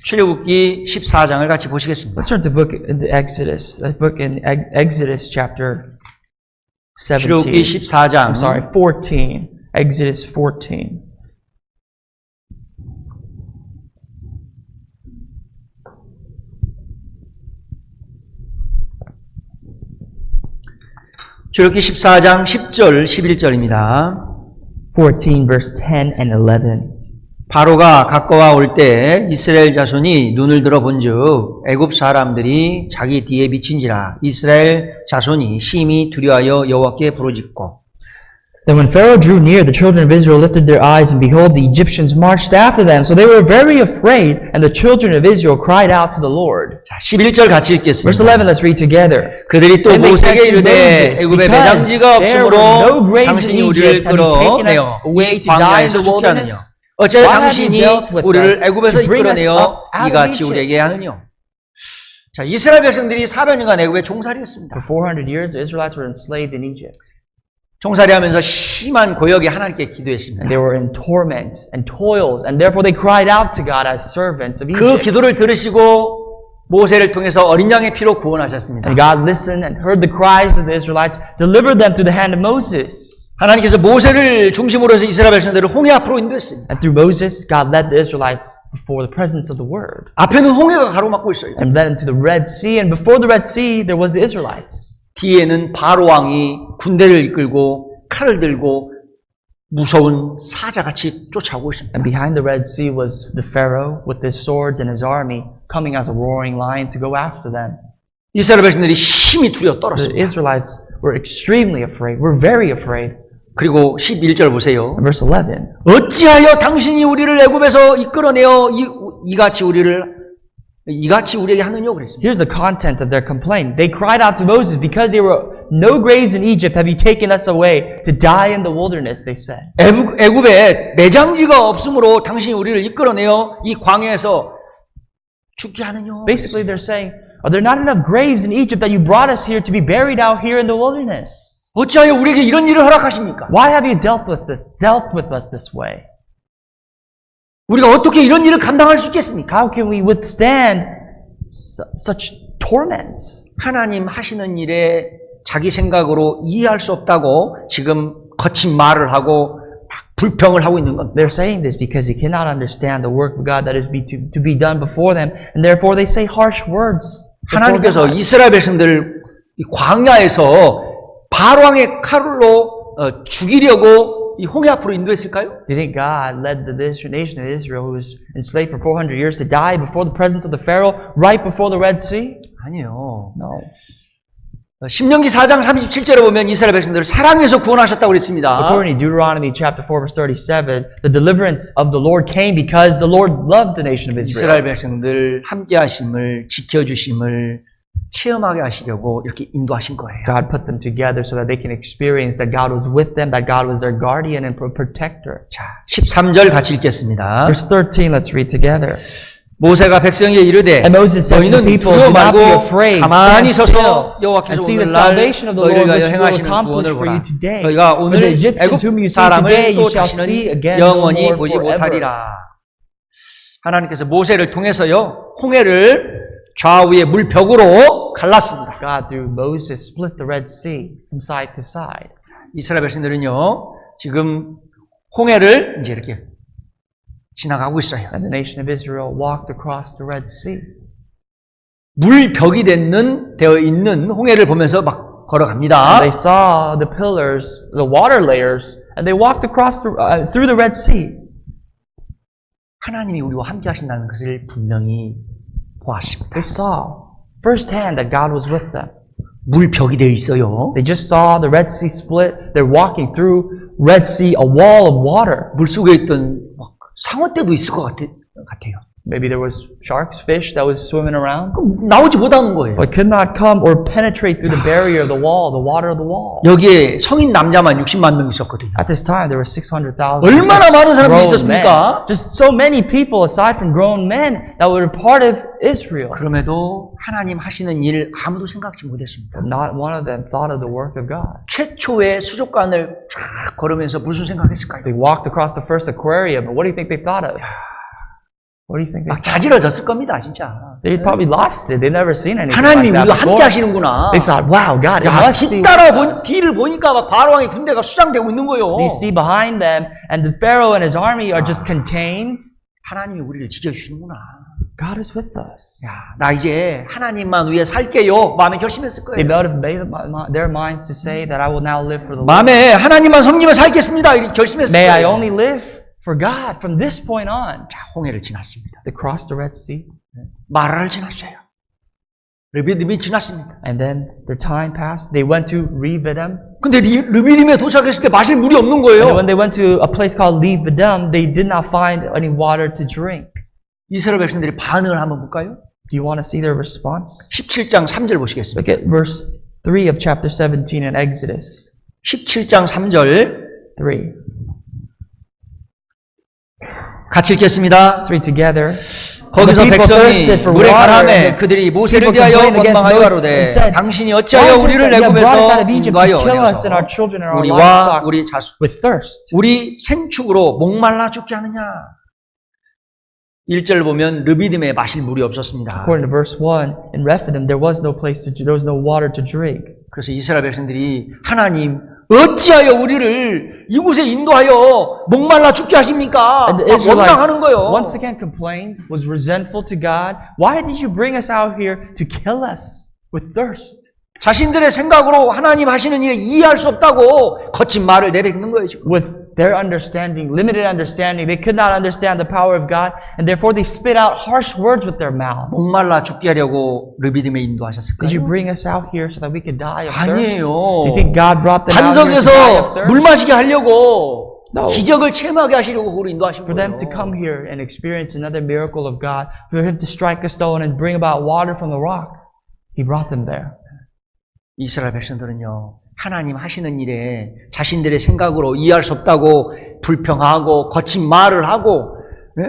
출애굽기 14장을 같이 보시겠습니다. Let's turn to book in Exodus. A book in Exodus chapter 출애굽기 17. 14장 I'm sorry, 14. Exodus 14. 출애굽기 14장 10절 11절입니다. 14 verse 10 and 11. 바로가 가까워 올 때 이스라엘 자손이 눈을 들어 본즉 애굽 사람들이 자기 뒤에 미친지라 이스라엘 자손이 심히 두려워하여 여호와께 부르짖고 Then when Pharaoh drew near, the children of Israel lifted their eyes, and behold, the Egyptians marched after them. So they were very afraid, and the children of Israel cried out to the Lord. 자, 11절 같이 Verse 읽겠습니다. 11, let's read together. 그들이 또 And they said 모세에게 to 이르되 Moses, 애굽에 because 매장지가 there were no 없으므로 graves in 당신이 우리를 Egypt, have you taken us 끌어내어 away 이 to die in 광야에서 the 죽게 하느냐 wilderness? 어째 Why have you 당신이 dealt with 우리를 us 애굽에서 to bring us 이끌어내어 up out of 이같이 Egypt? 우리에게 하느냐. 자, 이스라엘 백성들이 400년간 애굽에 종살이했습니다. For 400 years, the Israelites were enslaved in Egypt. 종살이하면서 심한 고역에 하나님께 기도했습니다. And they were in torment and toils, and therefore they cried out to God as servants of 그 Egypt. 기도를 들으시고 모세를 통해서 어린 양의 피로 구원하셨습니다. And God listened and heard the cries of the Israelites, delivered them through the hand of Moses. 하나님께서 모세를 중심으로 해서 이스라엘 백성들을 홍해 앞으로 인도했습니다. And through Moses, God led the Israelites before the presence of the Word. 앞에는 홍해가 가로막고 있어요. And led them to the Red Sea, and before the Red Sea, there was the Israelites. 뒤에는 바로 왕이 군대를 이끌고 칼을 들고 무서운 사자같이 쫓아오고 있습니다. And behind the Red Sea was the Pharaoh with his swords and his army coming as a roaring lion to go after them. 이스라엘 백성들이 심히 두려워 The 떨었습니다. Israelites were extremely afraid. We're very afraid. 그리고 11절 보세요. Verse 11. 어찌하여 당신이 우리를 애굽에서 이끌어내어 이같이 우리에게 하느냐 그랬습니다. Here's the content of their complaint. They cried out to Moses, because there were no graves in Egypt, have you taken us away to die in the wilderness, they said. 애굽에 매장지가 없으므로 당신이 우리를 이끌어내어 이 광야에서 죽게 하느냐. Basically, they're saying, are there not enough graves in Egypt that you brought us here to be buried out here in the wilderness? 어찌하여 우리에게 이런 일을 허락하십니까? Why have you dealt with us this way? 우리가 어떻게 이런 일을 감당할 수 있겠습니까? How can we withstand such torment? 하나님 하시는 일에 자기 생각으로 이해할 수 없다고 지금 거친 말을 하고 막 불평을 하고 있는 겁니다. They're saying this because they cannot understand the work of God that is to be done before them, and therefore they say harsh words. 하나님께서 이스라엘 백성들을 광야에서 바로왕의 칼로 죽이려고 이 홍해 앞으로 인도했을까요? Do you think God led the nation of Israel, who was enslaved for 400 years, to die before the presence of the Pharaoh, right before the Red Sea? 아니요. No. 신명기 4장 37절에 보면 이스라엘 백성들을 사랑해서 구원하셨다고 그랬습니다. According to Deuteronomy chapter 4 verse 37, the deliverance of the Lord came because the Lord loved the nation of Israel. 이스라엘 백성들 함께 하심을 지켜주심을 체험하게 하시려고 이렇게 인도하신 거예요. God put them together so that they can experience that God was with them, that God was their guardian and protector. 자, 13절 같이 읽겠습니다. Verse 13, let's read together. 모세가 백성에게 이르되 And Moses said to the 너희는 people, 두려워 do not be 말고 afraid, 가만히 stand still, 서서 여호와께서 and see the 오늘날 salvation of the 너희를 Lord 위하여 which will 행하시는 accomplish 구원을 for 보라. you today. 너희가 For the 오늘 Egyptians whom you 애굽 see today, 사람을 you 또 shall see 다시는 again no 영원히 more 보지 forever. 못하리라. 하나님께서 모세를 통해서요 홍해를 좌우의 물벽으로 갈랐습니다. God through Moses split the Red Sea from side to side. 이스라엘 백성들은요 지금 홍해를 이제 이렇게 지나가고 있어요. And the nation of Israel walked across the Red Sea. 물벽이 되어 있는 홍해를 보면서 막 걸어갑니다. They saw the pillars, the water layers, and they walked across through the Red Sea. 하나님이 우리와 함께 하신다는 것을 분명히 보았습니다. They saw firsthand that God was with them. 물벽이 되어 있어요. They just saw the Red Sea split. They're walking through Red Sea, a wall of water. 물속에 있던 막 상어떼도 있을 것 같아요. Maybe there was sharks, fish that was swimming around. 그럼 나오지 못하는 거예요. But could not come or penetrate through the barrier of the wall, the water of the wall. 여기에 성인 남자만 60만 명 있었거든요. At this time, there were 600,000 얼마나 많은 사람들이 grown 있었습니까? men. Just so many people, aside from grown men, that were part of Israel. 그럼에도 하나님 하시는 일 아무도 생각지 못했습니다. But not one of them thought of the work of God. 최초의 수족관을 쫙 걸으면서 무슨 생각했을까요? They walked across the first aquarium, but what do you think they thought of? What do you think they 막 자지러졌을 겁니다, 진짜. They probably lost it. They'd never seen anything 하나님이 like 우리와 that 함께 before. 하시는구나. They thought, wow, God, it 야, must be 뒤따라 with us. 뒤를 보니까 막 바로왕의 군대가 수장되고 있는 거예요. You see behind them, and the Pharaoh and his army are just contained. 하나님이 우리를 지켜주시는구나. God is with us. 야, 나 이제 하나님만 위해 살게요. 마음에 결심했을 They 거예요. made up their minds to say that I will now live for the Lord. 마음에 하나님만 섬기며 살겠습니다. 이렇게 결심했을 May I 거예요. only live for God from this point on. 자, 홍해를 지났습니다. They crossed the Red Sea, 마라를 지났어요. 르비딤이 지났습니다. and then their time passed. They went to Revidim. 근데 르비딤에 도착했을 때 마실 물이 없는 And 거예요. when they went to a place called Levidim, they did not find any water to drink. 이스라엘 백성들이 반응을 한번 볼까요? Do you want to see their response? 17장 3절 보시겠습니다. Look at verse 3 of chapter 17 in Exodus 17장 3절 3. 같이 읽겠습니다. 3 together. 거기서 The people thirsted 백성이 for 물에 water, 가라매 and 그들이 모세를 people 대하여 complained against 원망하여 Moses 가로되 and said, 당신이 "Why 어찌하여 is it 우리를 that you have brought us out 애굽에서 of Egypt 인도하여 to kill us and our 내어서 children and our 우리와 livestock 우리 자손 with thirst?" 우리 생축으로 목말라 죽게 하느냐. 1절 보면 르비딤에 마실 물이 없었습니다. According to verse 1, in Rephidim there was no water to drink. 그래서 이스라엘 백성들이 하나님 어찌하여 우리를 이곳에 인도하여 목말라 죽게 하십니까? And the 막 원망하는 Israelites 거예요. once again complained, was resentful to God. Why did you bring us out here to kill us with thirst? 자신들의 생각으로 하나님 하시는 일을 이해할 수 없다고 거친 말을 내뱉는 거예요. 지금. With their understanding, limited understanding, they could not understand the power of God, and therefore they spit out harsh words with their mouth. 목말라 죽게 하려고 르비딤에 Did you 인도하셨을까요? bring us out here so that we could die of thirst? 아니에요. Do you think God brought them out here to die of 반석에서 thirst? 물 마시게 하려고 No. 기적을 체험하게 하시려고 그걸 인도하신 For 거예요. them to come here and experience another miracle of God, for Him to strike a stone and bring about water from the rock, He brought them there. 이스라엘 백성들은요, 하나님 하시는 일에 자신들의 생각으로 이해할 수 없다고 불평하고 거친 말을 하고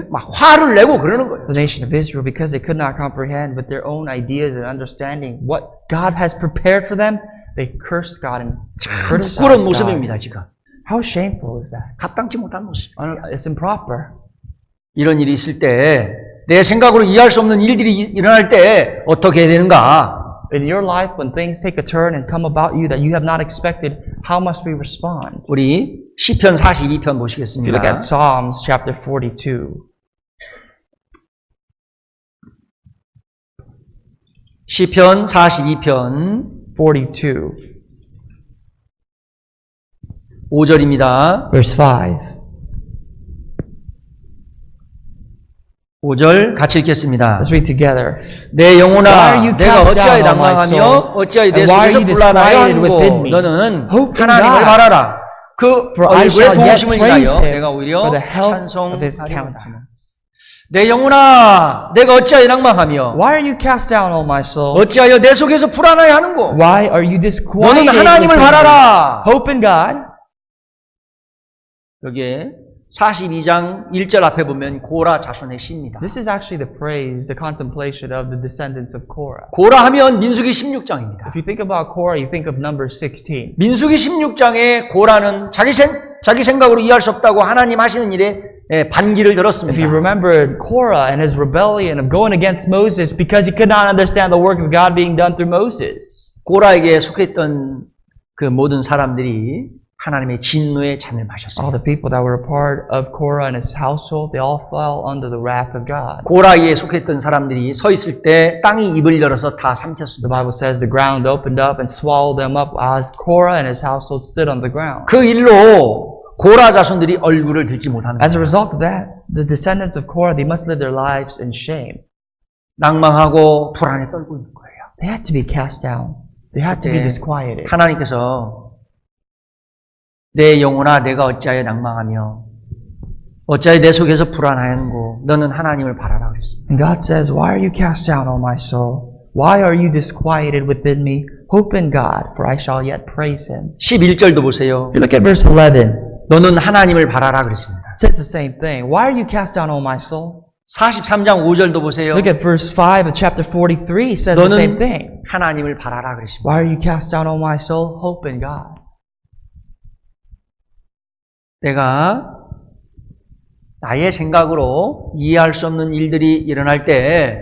막 화를 내고 그러는 거예요. The nation of Israel, because they could not comprehend with their own ideas and understanding what God has prepared for them, they cursed God and criticized 그런 God. 모습입니다, 지금. How shameful is that? 합당치 못한 모습. It's improper. 이런 일이 있을 때, 내 생각으로 이해할 수 없는 일들이 일어날 때 어떻게 해야 되는가? In your life, when things take a turn and come about you that you have not expected, how must we respond? 우리 시편 42편 If you 보시겠습니다. look at Psalms chapter 42, 시편 42편 42, 5절입니다. verse 5. 5절 같이 읽겠습니다. Let's read together. 내 Why 영혼아, are you 내가 cast 어찌하여 down, O my 낭망하며 soul? 어찌하여 내 And why are 속에서 you 불안하여 disquieted within 하는고 me? 너는 Hope in 하나님을 God. 바라라. 그 For I 얼굴의 shall yet 도우심을 praise 인하여 Him 내가 오히려 for the help of His 찬송하리로다. countenance. 내 영혼아, 내가 어찌하여 낭망하며 Why are you cast down, O my soul? 어찌하여 내 속에서 불안하여 하는고 Why are you 너는 disquieted 하나님을 within me? 바라라. Hope in God. 여기에 42장 1절 앞에 보면 고라 자손의 시입니다. This is actually the praise, the contemplation of the descendants of Korah. 고라 하면 민수기 16장입니다. If you think about Korah, you think of number 16. 민수기 16장에 고라는 자기 생각으로 이해할 수 없다고 하나님 하시는 일에 반기를 If you 들었습니다. remember Korah and his rebellion of going against Moses because he could not understand the work of God being done through Moses. 고라에게 속했던 그 모든 사람들이 하나님의 진노의 잔을 All 마셨어요. the people that were a part of Korah and his household, they all fell under the wrath of God. 고라에 속했던 사람들이 서 있을 때 땅이 입을 열어서 다 The 삼켰습니다. Bible says the ground opened up and swallowed them up as Korah and his household stood on the ground. 그 일로 고라 자손들이 얼굴을 들지 못하는 As a 거예요. result of that, the descendants of Korah, they must live their lives in shame. 낭망하고 불안에 떨고 있는 거예요. They had to be cast down. They had to be 네. disquieted. 하나님께서 내 영혼아 내가 어찌하여 낭망하며 어찌하여 내 속에서 불안하는고 너는 하나님을 바라라 그랬습니다. And God says, Why are you cast down, O my soul? Why are you disquieted within me? Hope in God, for I shall yet praise Him. 11절도 보세요. If you look at verse 11, 너는 하나님을 바라라 그랬습니다. it says the same thing. Why are you cast down, O my soul? 43장 5절도 보세요. Look at verse 5 of chapter 43, it says the same thing. 너는 하나님을 바라라 그랬습니다. Why are you cast down, O my soul? Hope in God. 내가 나의 생각으로 이해할 수 없는 일들이 일어날 때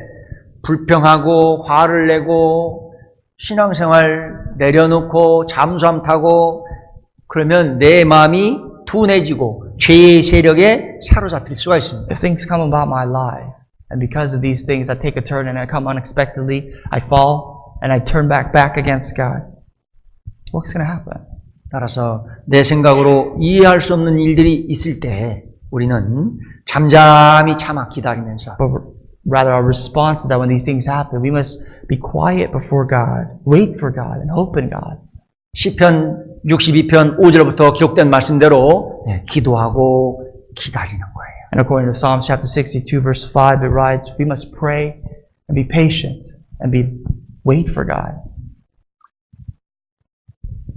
불평하고 화를 내고 신앙생활 내려놓고 잠수함 타고 그러면 내 마음이 둔해지고 죄의 세력에 사로잡힐 수가 있습니다. If things come about my life, and because of these things I take a turn and I come unexpectedly, I fall and I turn back against God, what's going to happen? 따라서 내 생각으로 이해할 수 없는 일들이 있을 때 우리는 잠잠히 참아 기다리면서 But rather our response is that when these things happen, we must be quiet before God, wait for God, and hope in God. 시편 62편 5절부터 기록된 말씀대로 기도하고 기다리는 거예요. And according to Psalms chapter 62 verse 5, it writes, we must pray and be patient and wait for God.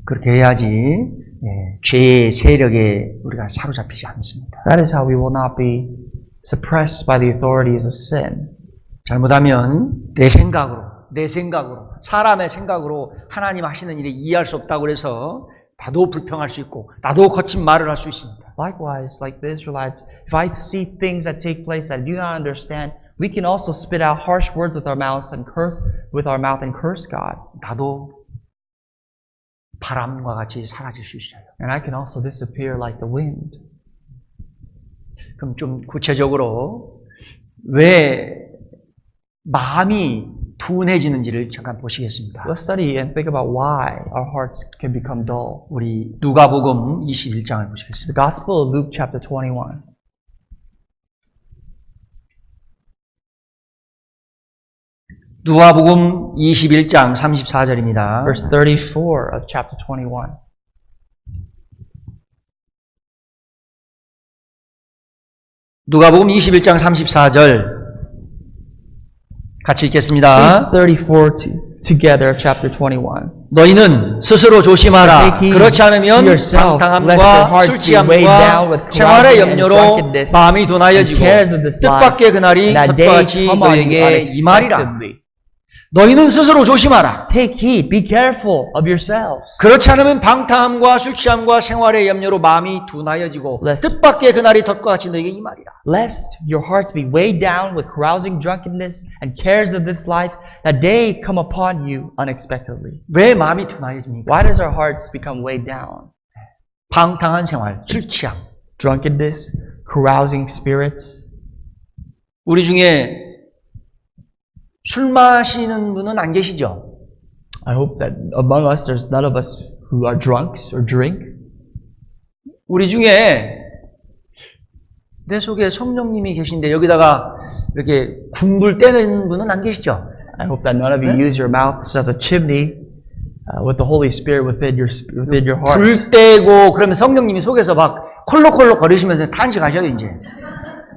그렇게 해야지 죄의 세력에 우리가 사로잡히지 않습니다. That is how we will not be suppressed by the authorities of sin. 잘못하면 내 생각으로 사람의 생각으로 하나님 하시는 일을 이해할 수 없다고 해서 나도 불평할 수 있고 나도 거친 말을 할 수 있습니다. Likewise, like the Israelites, if I see things that take place that I do not understand, we can also spit out harsh words with our mouths and curse God. 나도 바람과 같이 사라질 수 있어요. And I can also disappear like the wind. 그럼 좀 구체적으로 왜 마음이 둔해지는지를 잠깐 보시겠습니다. Let's study and think about why our hearts can become dull. 우리 누가복음 21장을 보시겠습니다. The Gospel of Luke chapter 21. 누가복음 21장 34절입니다. Verse 34 of chapter 21. 누가복음 21장 34절 같이 읽겠습니다. 34 together, chapter 21. 너희는 스스로 조심하라. Take heed 그렇지 않으면 to yourself, lest your 방탕함과 hearts be weighed down with 술취함과 생활의 carousing and 염려로 drunkenness 마음이 and 둔하여지고 cares of this life, 뜻밖의 그날이 and that 덧과 day 같이 come on you 너에게 임하리라. unexpectedly. 너희는 스스로 조심하라. Take heed, be careful of yourselves. 그렇지 않으면 방탕함과 술취함과 생활의 염려로 마음이 둔하여지고 Lest- 뜻밖의 그날이 덧과 같이 너에게 임하리라. Lest your hearts be weighed down with carousing drunkenness and cares of this life, that day come upon you unexpectedly. 왜 마음이 둔하여집니까? Why does our hearts become weighed down? 방탕한 생활, 술취함. Drunkenness, carousing spirits. 우리 중에 술 마시는 분은 안 계시죠? I hope that among us, there's none of us who are drunks or drink. 우리 중에 내 속에 성령님이 계신데 여기다가 이렇게 군불 떼는 분은 안 계시죠? I hope that none of you use your mouths as a chimney with the Holy Spirit within your heart. 불 떼고 그러면 성령님이 속에서 막 콜록콜록 거리시면서 탄식하셔요 이제.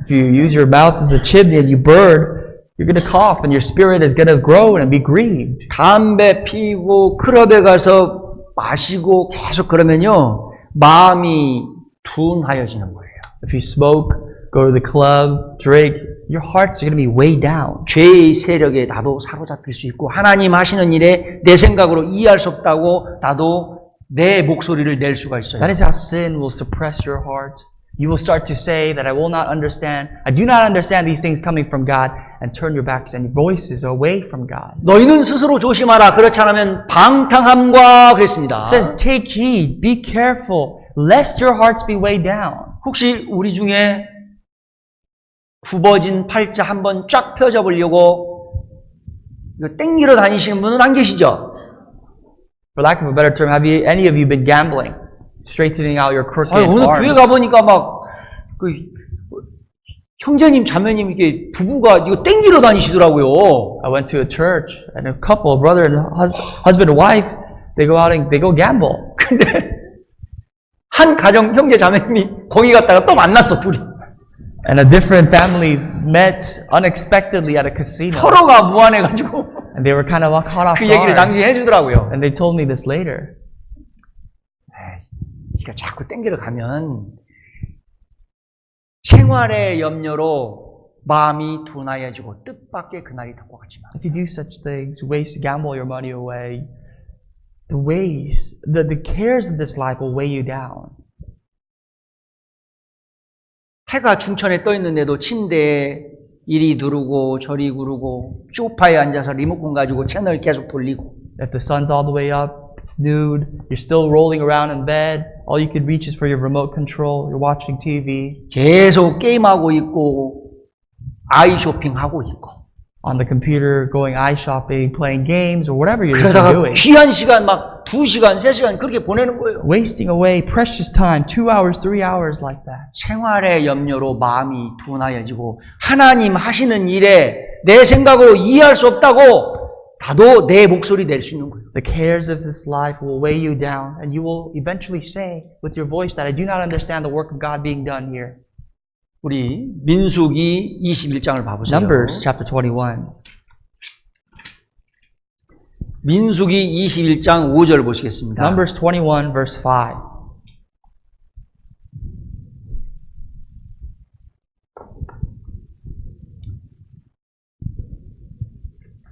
If you use your mouth as a chimney and you burn, you're going to cough and your spirit is going to grow and be grieved. 담배 피고 클럽에 가서 마시고 계속 그러면요 마음이 둔하여지는 거예요. If you smoke, go to the club, drink, your hearts are going to be weighed down. 죄의 세력에 나도 사로잡힐 수 있고 하나님 하시는 일에 내 생각으로 이해할 수 없다고 나도 내 목소리를 낼 수가 있어요. That is how sin will suppress your heart. You will start to say that I will not understand, I do not understand these things coming from God, and turn your backs and voices away from God. 너희는 스스로 조심하라. 그렇지 않으면 방탕함과 그랬습니다. It says, take heed, be careful, lest your hearts be weighed down. 혹시 우리 중에 굽어진 팔자 한번 쫙 펴져 보려고 이거 땡기러 다니시는 분은 안 계시죠? For lack of a better term, have any of you been gambling? Straightening out your crooked 오늘 교회 arms? 가보니까 막 그 형제님 자매님 이게 부부가 이거 땡기러 다니시더라고요. I went to a church and a couple, brother and husband and wife, they go out and they go gamble. 근데 한 가정 형제 자매님이 거기 갔다가 또 만났어 둘이. And a different family met unexpectedly at a casino. 서로가 무안해가지고 And they were kind of caught off 그 얘기를 guard. 나중에 해주더라고요. And they told me this later. 이가 자꾸 땡기러 가면 생활의 염려로 마음이 둔하여지고 뜻밖의 그날이 덮고 가지만 If you do such things, waste, gamble your money away, the ways, the cares of this life will weigh you down. 해가 중천에 떠 있는데도 침대에 이리 누르고 저리 구르고 소파에 앉아서 리모컨 가지고 채널 계속 돌리고 If the sun's all the way up, it's nude, you're still rolling around in bed, all you can reach is for your remote control, you're watching TV, 계속 게임하고 있고 아이 쇼핑하고 있고 on the computer, going eye shopping, playing games, or whatever you're just 그러다가 doing. 귀한 시간 막 2시간, 3시간 그렇게 보내는 거예요. Wasting away precious time, 2 hours, 3 hours like that. 생활의 염려로 마음이 둔하여지고 하나님 하시는 일에 내 생각으로 이해할 수 없다고 나도 내 목소리 낼 수 있는 거예요. The cares of this life will weigh you down, and you will eventually say with your voice that I do not understand the work of God being done here. 우리 민수기 21장을 봐보세요. Numbers chapter 21. 민수기 21장 5절 보시겠습니다. Numbers 21 verse 5.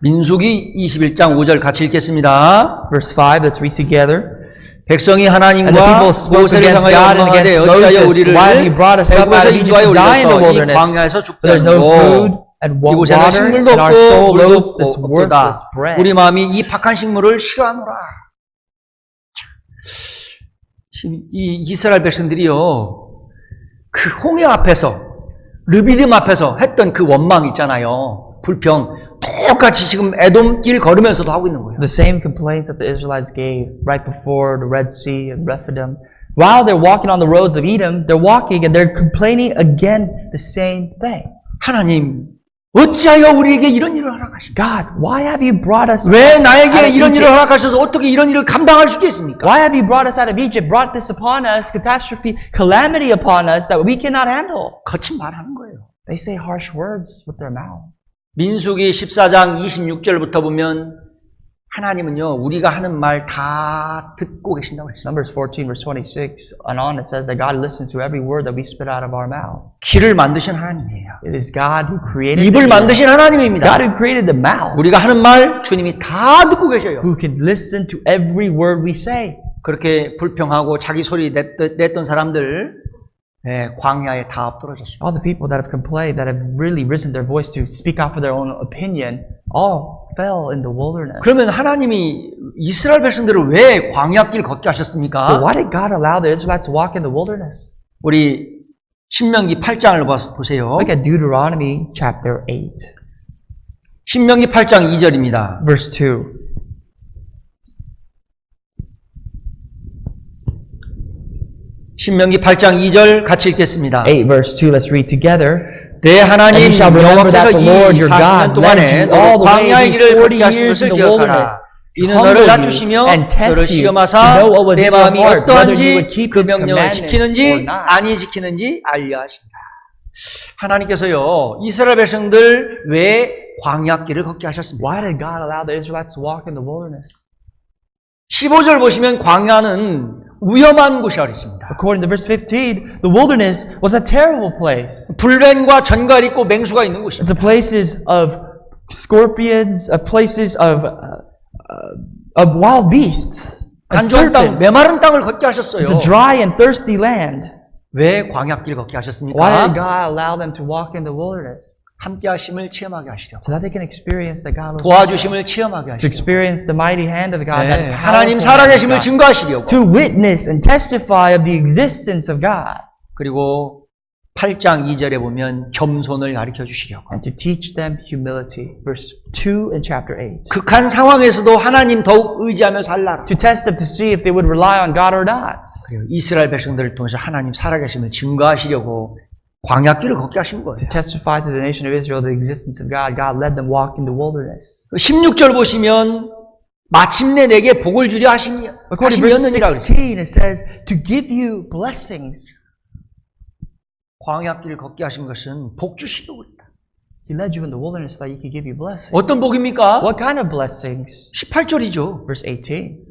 민수기 21장 5절 같이 읽겠습니다. Verse 5, let's read together. 백성이 And the 하나님과 people spoke 모세를 against 향하여 God and 원망하되 against 어찌하여 Moses, 우리를 why he brought us up out 애굽에서 of Egypt 인도하여 to die in the 올려서 이 wilderness. 광야에서 For there's no 죽게 food 하고 and 이곳에는 water, 식물도 and our 없고 soul 물도 loathes this 없도다. worthless bread. 우리 마음이 이 박한 식물을 싫어하노라. 지금 이 이스라엘 백성들이요, 그 홍해 앞에서 르비딤 앞에서 했던 그 원망 있잖아요. 불평. 똑같이 지금 에돔길 걸으면서도 하고 있는 거예요. The same complaints that the Israelites gave right before the Red Sea and Rephidim. While they're walking on the roads of Edom, they're walking and they're complaining again the same thing. 하나님, 어찌하여 우리에게 이런 일을 허락하십니까? God, why have you brought us 왜 out 나에게 of 이런 일을 Egypt? 허락하셔서 어떻게 이런 일을 감당할 수 있겠습니까? Why have you brought us out of Egypt, brought this upon us, catastrophe, calamity upon us that we cannot handle? 거친 말하는 거예요. They say harsh words with their mouth. 민수기 14장 26절부터 보면 하나님은요, 우리가 하는 말 다 듣고 계신다고 했어요. Numbers 14 verse 26 and on it says that God listens to every word that we spit out of our mouth. 귀를 만드신 하나님이에요. It is God who created 입을 the ear. 만드신 하나님입니다. God who created the mouth. 우리가 하는 말 주님이 다 듣고 계셔요. Who can listen to every word we say. 그렇게 불평하고 자기 소리 냈던 사람들 광야에 다 엎드러졌어요. All the people that have complained, that have really risen their voice to speak out for their own opinion, all fell in the wilderness. 그러면 하나님이 이스라엘 백성들을 왜 광야길 걷게 But 하셨습니까? why did God allow the Israelites to walk in the wilderness? 우리 신명기 8장을 보세요. Look at Deuteronomy chapter 8, 신명기 8장 2절입니다. verse 2. 신명기 8장 2절 같이 읽겠습니다. 8 verse 2, let's read together. 내 And 하나님 you shall remember that 여호와께서 the Lord 이 your 40년 God led 동안에 you 너를 all the way 광야의 these 길을 40 걷게 하신 years 것을 in the 기억하라. wilderness to 이는 humble 너를 you 낮추시며 and 너를 test you to 시험하사 know what was 내 in your 마음이 heart, whether you 어떠한지 would keep 그 his 명령을 commandments or 지키는지 not. 아니 지키는지 알려 하신다. 하나님께서요 이스라엘 백성들 왜 광야길을 걷게 하셨습니까? Why did God allow the Israelites to walk in the wilderness? 15절 보시면 광야는 위험한 곳이라고 했습니다. According to verse 15, the wilderness was a terrible place. 불뱀과 전갈 있고 맹수가 있는 곳이었습니다. It's a places of scorpions, places of wild beasts and 간조한 땅, serpents. 메마른 땅을 걷게 하셨어요. It's a dry and thirsty land. 왜 광야길 걷게 Why 하셨습니까? did God allow them to walk in the wilderness? 함께 하심을 체험하게 하시려고. So that they can experience that God was 도와주심을 체험하게 to 하시려고. experience the mighty hand of God, 네, that 하나님 powerful hand of 살아계심을 God, 증거하시려고. to witness and testify of the existence of God, 그리고 8장 2절에 보면 겸손을 가르쳐 주시려고. and to teach them humility. Verse 2 in chapter 8. 극한 상황에서도 하나님 더욱 의지하며 살라라. To test them to see if they would rely on God or not. 그리고 이스라엘 백성들을 통해서 하나님 살아계심을 증거하시려고 광야길을 걷게 하신 거예요. To testify to the nation of Israel the existence of God, God led them walk in the wilderness. 16절 보시면 마침내 내게 복을 주려 According to verse 하심이었느니라 그랬어요. 16, it says, to give you blessings. 광야길을 걷게 하신 것은 복 주시려고 그랬다. He led you in the wilderness so that He could give you blessings. 어떤 복입니까? What kind of blessings? 18절이죠. Verse 18.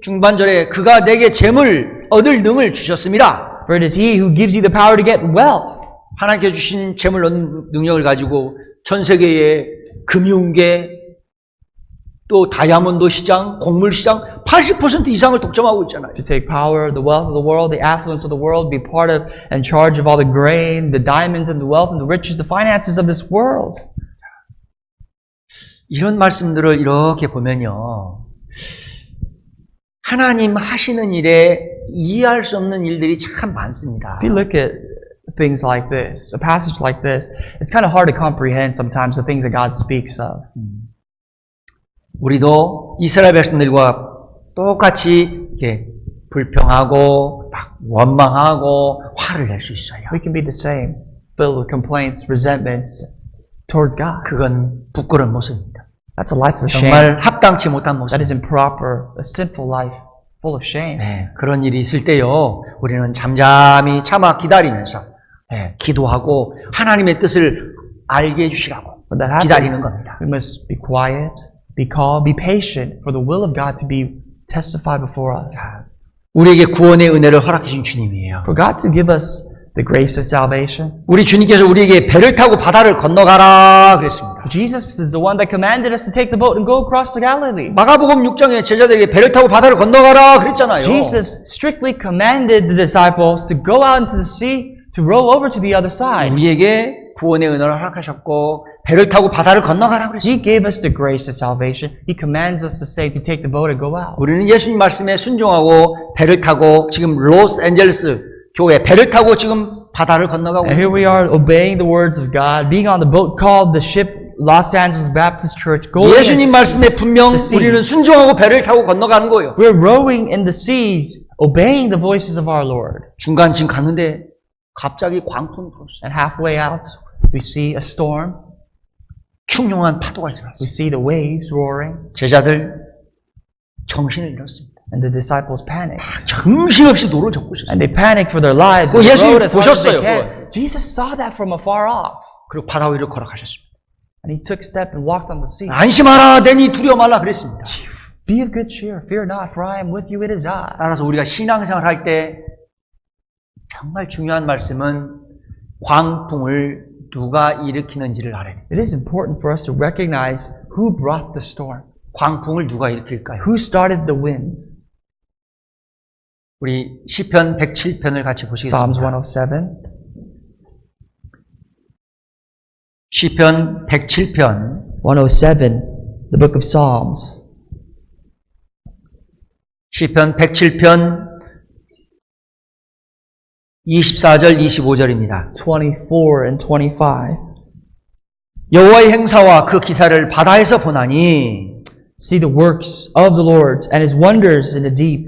중반절에 그가 내게 재물 얻을 능을 주셨습니다. For it is He who gives you the power to get wealth. 하나님께서 주신 재물 얻는 능력을 가지고 전 세계의 금융계 또 다이아몬드 시장, 곡물 시장 80% 이상을 독점하고 있잖아요. To take power, the wealth of the world, the affluence of the world, be part of and charge of all the grain, the diamonds and the wealth and the riches, the finances of this world. 이런 말씀들을 이렇게 보면요. 하나님 하시는 일에 이해할 수 없는 일들이 참 많습니다. If you look at things like this, a passage like this, it's kind of hard to comprehend sometimes the things that God speaks of. 우리도 이스라엘 백성들과 똑같이 이렇게 불평하고 막 원망하고 화를 낼 수 있어요. We can be the same, filled with complaints, resentments towards God. 그건 부끄러운 모습입니다. That's a life of shame. 정말 합당치 못한 모습. That is improper, a sinful life, full of shame. 네, 그런 일이 있을 때요, 우리는 잠잠히 참아 기다리면서 기도하고 하나님의 뜻을 알게 해주시라고 When that 기다리는 happens, 겁니다. we must be quiet, be calm, be patient for the will of God to be testified before us. 우리에게 구원의 은혜를 허락해 준 주님이에요. For God to give us the grace of salvation. 우리 주님께서 우리에게 배를 타고 바다를 건너가라 그랬습니다. Jesus is the one that commanded us to take the boat and go across the Galilee. 마가복음 6장에 제자들에게 배를 타고 바다를 건너가라 그랬잖아요. Jesus strictly commanded the disciples to go out into the sea to row over to the other side. 우리에게 구원의 은혜를 허락하셨고 배를 타고 바다를 건너가라 그랬어요. He gave us the grace of salvation. He commands us to say to take the boat and go out. 우리는 예수님 말씀에 순종하고 배를 타고 지금 로스앤젤레스 교회 배를 타고 지금 바다를 건너가고 And here we are obeying the words of God, being on the boat called the ship Los Angeles Baptist Church going 예수님 말씀에 분명 우리는 순종하고 배를 타고 건너가는 거예요. we're rowing in the seas, obeying the voices of our Lord. 중간 지금 갔는데 갑자기 광풍이 불었어요. And halfway out, we see a storm. 흉흉한 파도가 We 일어났어요. see the waves roaring. 제자들 정신을 잃었습니다. And the disciples panic. 정신없이 노를 젓고 있었어요. And they panic for their lives. 그거 They 예수님 rowed as hard as they 보셨어요, can. Jesus saw that from afar off. 그리고 바다 위를 걸어가셨습니다. And he took a step and walked on the sea. 안심하라, 내니 두려워 말라 그랬습니다. Be of good cheer. Fear not, for I am with you. It is I. 따라서 우리가 신앙생활 할 때 정말 중요한 말씀은 광풍을 누가 일으키는지를 알아야 돼요. It is important for us to recognize who brought the storm. 광풍을 누가 일으킬까요? Who started the winds? 우리 시편 107편을 같이 Psalms 보시겠습니다. 107. 시편 107편 107, the book of Psalms. 시편 107편 24절 25절입니다. 24 and 25. 여호와의 행사와 그 기사를 바다에서 보나니 See the works of the Lord and his wonders in the deep.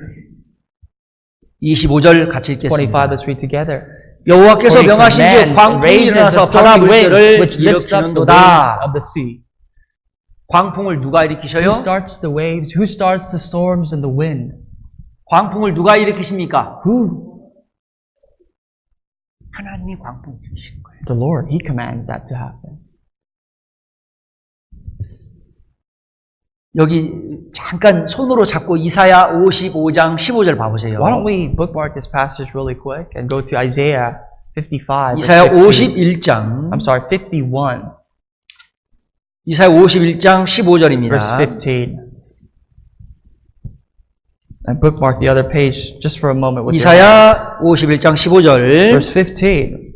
25절 같이 25, 읽겠습니다. let's read together. 여호와께서 For he 명하신즉 commands and 광풍이 raises the 일어나서 바다 stormy wind, 물결을 which lifts up the waves 일으키는도다. of the sea. 광풍을 누가 Who 일으키셔요? starts the waves? Who starts the storms and the wind? 광풍을 누가 일으키십니까? Who? 하나님이 광풍을 일으키시는 거예요. The Lord. He commands that to happen. 여기 잠깐 손으로 잡고 이사야 55장 15절 봐보세요. Why don't we bookmark this passage really quick and go to Isaiah 55. 이사야 verse 15. 51장 I'm sorry, 51. 이사야 51장 15절입니다. Verse 15. And bookmark the other page just for a moment with your hands. 이사야 51장 15절 Verse 15.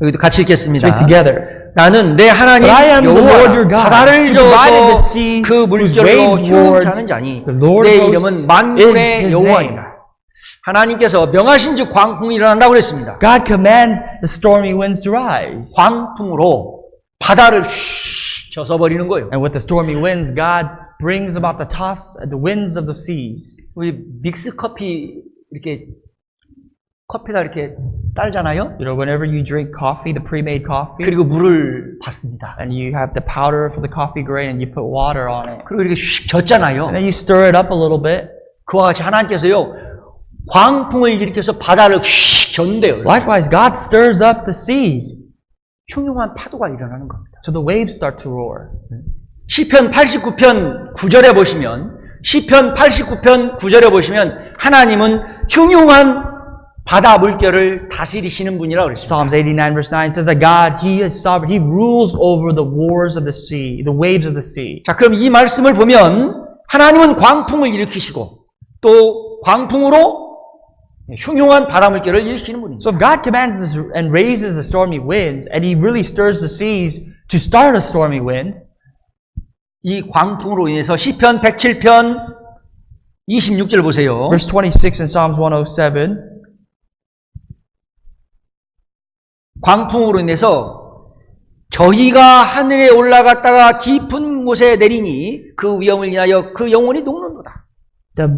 여기도 같이 읽겠습니다. Let's read together. 나는 내 하나님 But I am the Lord your 여호와 God, 바다를 who divided the 저어서 sea, 그 whose 물결로 waves roared. 휴하는 자니 The Lord 내 of hosts 이름은 is 만군의 his 여호와이다. 하나님께서 명하신즉 광풍이 일어난다고 그랬습니다. God commands the stormy winds to rise. 광풍으로 바다를 슉 젖어버리는 거예요. And with the stormy winds, God brings about the toss, the winds of the seas. 우리 믹스 커피 이렇게 커피에다 이렇게 딸잖아요. You know, whenever you drink coffee, the pre-made coffee, 그리고 물을 받습니다. and you have the powder for the coffee grain and you put water on it. 그리고 이렇게 슉 젖잖아요. And then you stir it up a little bit. 그와 같이 하나님께서요 광풍을 일으켜서 바다를 슉 젓는데요. Likewise, God stirs up the seas, 흉흉한 파도가 일어나는 겁니다. so the waves start to roar. 시편 89편 9절에 보시면 시편 89편 9절에 보시면 하나님은 흉흉한 바다 물결을 다스리시는 분이라고 그랬습니다. Psalms 89 verse 9 says that God, He is sovereign. He rules over the wars of the sea, the waves of the sea. 자, 그럼 이 말씀을 보면 하나님은 광풍을 일으키시고 또 광풍으로 흉흉한 바다 물결을 일으키는 분입니다. So if God commands this and raises the stormy winds, and He really stirs the seas to start a stormy wind, 이 광풍으로 인해서 시편 107편 26절 보세요. verse 26 in Psalms 107, 광풍으로 인해서 저희가 하늘에 올라갔다가 깊은 곳에 내리니 그 위험을 인하여 그 영혼이 녹는도다.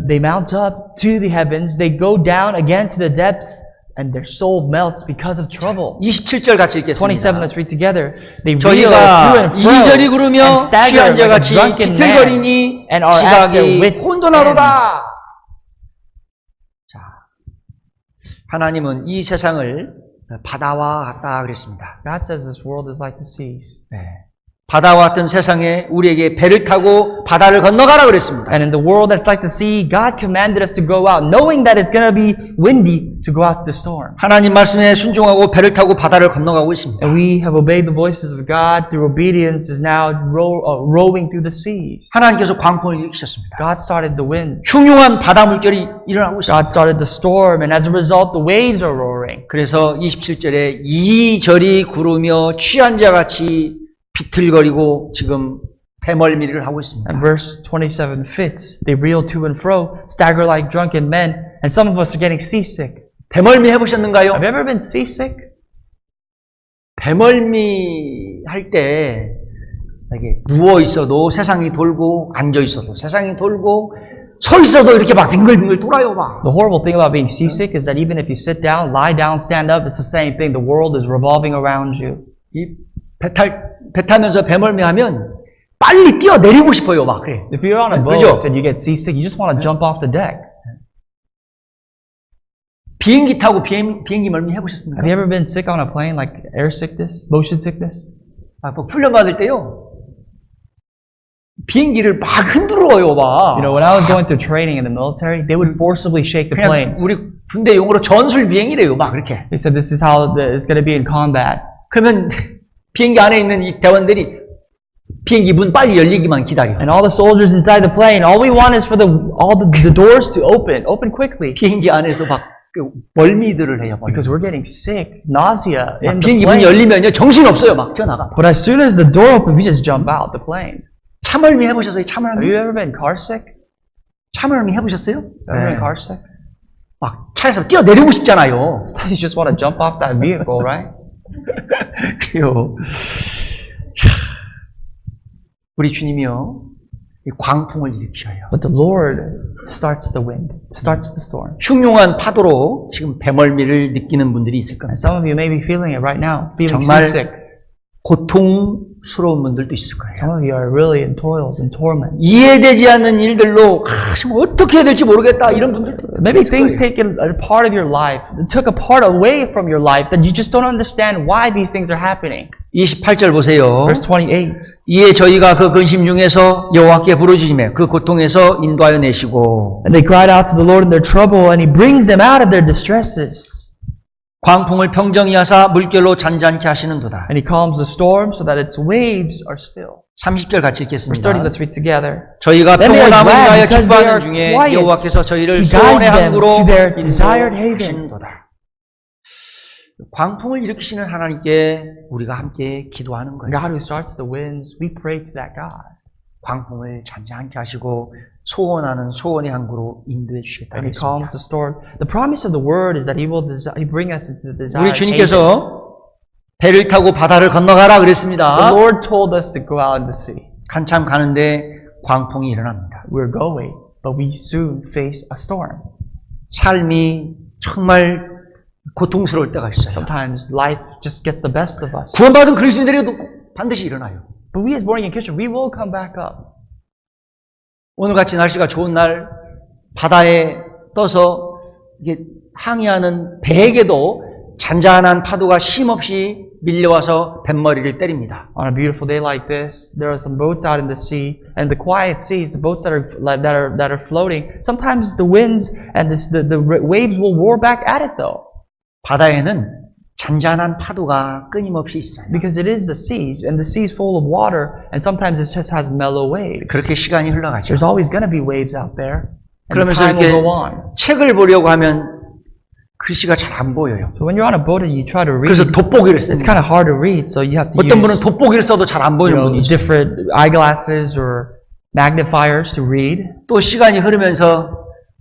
they mount up to the heavens, they go down again to the depths, and their soul melts because of trouble. 27절 같이 27, 읽겠습니다. let's read together. They reel to 저희가 and fro 이리저리 and 구르며 stagger 취한 자 like a 같이 drunken man 비틀거리니 and are at their 지각이 wits' 혼돈하도다. 자, 하나님은 이 세상을 바다와 같다 그랬습니다. God says this world is like the seas. 네. 바다와 같은 세상에 우리에게 배를 타고 바다를 건너가라 그랬습니다. And in the world that's like the sea, God commanded us to go out, knowing that it's going to be windy, to go out to the storm. 하나님 말씀에 순종하고 배를 타고 바다를 건너가고 있습니다. And we have obeyed the voices of God through obedience, is now rowing through the seas. 하나님께서 광풍을 일으키셨습니다. God started the wind. 흉흉한 바다 물결이 일어나고 있습니다. God started the storm, and as a result, the waves are roaring. 그래서 27절에 이리저리 구르며 취한 자 같이 비틀거리고 지금 배멀미를 하고 있습니다. And verse 27 fits. They reel to and fro, stagger like drunken men, and some of us are getting seasick. 배멀미 해보셨는가요? Have you ever been seasick? 배멀미 할 때 이게 누워 있어도 세상이 돌고 앉아 있어도 세상이 돌고 서 있어도 이렇게 막 빙글빙글 돌아요 막. The horrible thing about being seasick is that even if you sit down, lie down, stand up, it's the same thing. The world is revolving around you. 이 배 타면서 배멀미하면 빨리 뛰어내리고 싶어요 막 그래. If you're on a 그죠? boat and you get seasick, you just want to jump off the deck. 비행기 타고 비행기 멀미 해보셨습니까? Have you ever been sick on a plane, like air sickness, motion sickness? 뭐 훈련 받을 때요. 비행기를 막 흔들어요 막. You know, when I was going through training in the military, they would forcibly shake the 그냥 planes. 우리 군대 용어로 전술 비행이래요 막 그렇게. They said this is how it's going to be in combat. 그러면 비행기 안에 있는 이 대원들이 비행기 문 빨리 열리기만 기다려. And all the soldiers inside the plane, all we want is for all the doors to open quickly. 비행기 안에서 막 그 멀미들을 해요. Because we're getting sick, nausea in the 비행기 문 plane. 열리면요 정신 없어요 막 튀어나가. But as soon as the door opens, we just jump out the plane. 차멀미 해보셨어요? Have 차멀미? you ever been car sick? 차멀미 해보셨어요? Ever been car sick? 막 차에서 뛰어내리고 싶잖아요. You just want to jump off that vehicle, right? 그래요. 우리 주님이요 이 광풍을 일으키셔요. But the Lord starts the wind, starts the storm. 흉흉한 파도로 지금 배멀미를 느끼는 분들이 있을 겁니다. And some of you may be feeling it right now, feeling 정말 seasick. 고통스러운 분들도 있을 거예요. Some of you are really in toils and torment. 이해되지 않는 일들로 지금 어떻게 해야 될지 모르겠다 이런 분들도 Maybe 있을 things 거예요. taken a part of your life, took a part away from your life that you just don't understand why these things are happening. 28절 보세요. Verse 28. 이에 저희가 그 근심 중에서 여호와께 부르짖으며 그 고통에서 인도하여 내시고 And they cried out to the Lord in their trouble, and He brings them out of their distresses. 광풍을 평정히 하사 물결로 잔잔케 하시는도다. And He calms the storm so that its waves are still. 30절 같이 Verse 읽겠습니다. 30, let's read together. 저희가 Then they are 평온함을 glad 위하여 because they are 기뻐하는 중에 quiet. 여호와께서 저희를 He 소원의 guides them 항구로 to their desired haven. 인도하시는도다. 광풍을 일으키시는 하나님께 우리가 함께 기도하는 거예요. God who starts the winds, we pray to that God. 광풍을 잔잔케 하시고 소원하는 소원의 항구로 인도해 주시겠다 And He 했습니다. calms the storm. The promise of the word is that He will bring us into the 우리 desired haven. 주님께서 배를 타고 바다를 건너가라 The 그랬습니다. Lord told us to go out in the sea. 한참 가는데 광풍이 일어납니다. We're going, but we soon face a storm. 삶이 정말 고통스러울 때가 있어요. Sometimes life just gets the best of us. 구원받은 그리스도인들에게도 반드시 일어나요. But we as born again Christians, we will come back up. 오늘같이 날씨가 좋은 날 바다에 떠서 이게 항해하는 배에게도 잔잔한 파도가 쉼없이 밀려와서 뱃머리를 때립니다. On a beautiful day like this, there are some boats out in the sea, and the quiet seas, the boats that are floating. Sometimes the winds and the waves will roar back at it, though, 바다에는 잔잔한 파도가 끊임없이 있어요. because it is the seas, and the sea's full of water, and sometimes it just has mellow waves. 그렇게 시간이 흘러가죠. There's always going to be waves out there, and the 그러면서 time will 이렇게 go on. 책을 보려고 하면 글씨가 잘 안 보여요. So when you're on a boat and you try to read, 그래서 돋보기를 it's 씁니다. kind of hard to read, so you have to 어떤 분은 use 돋보기를 써도 잘 안 보이는 분이 있어요. different eyeglasses or magnifiers to read. 또 시간이 흐르면서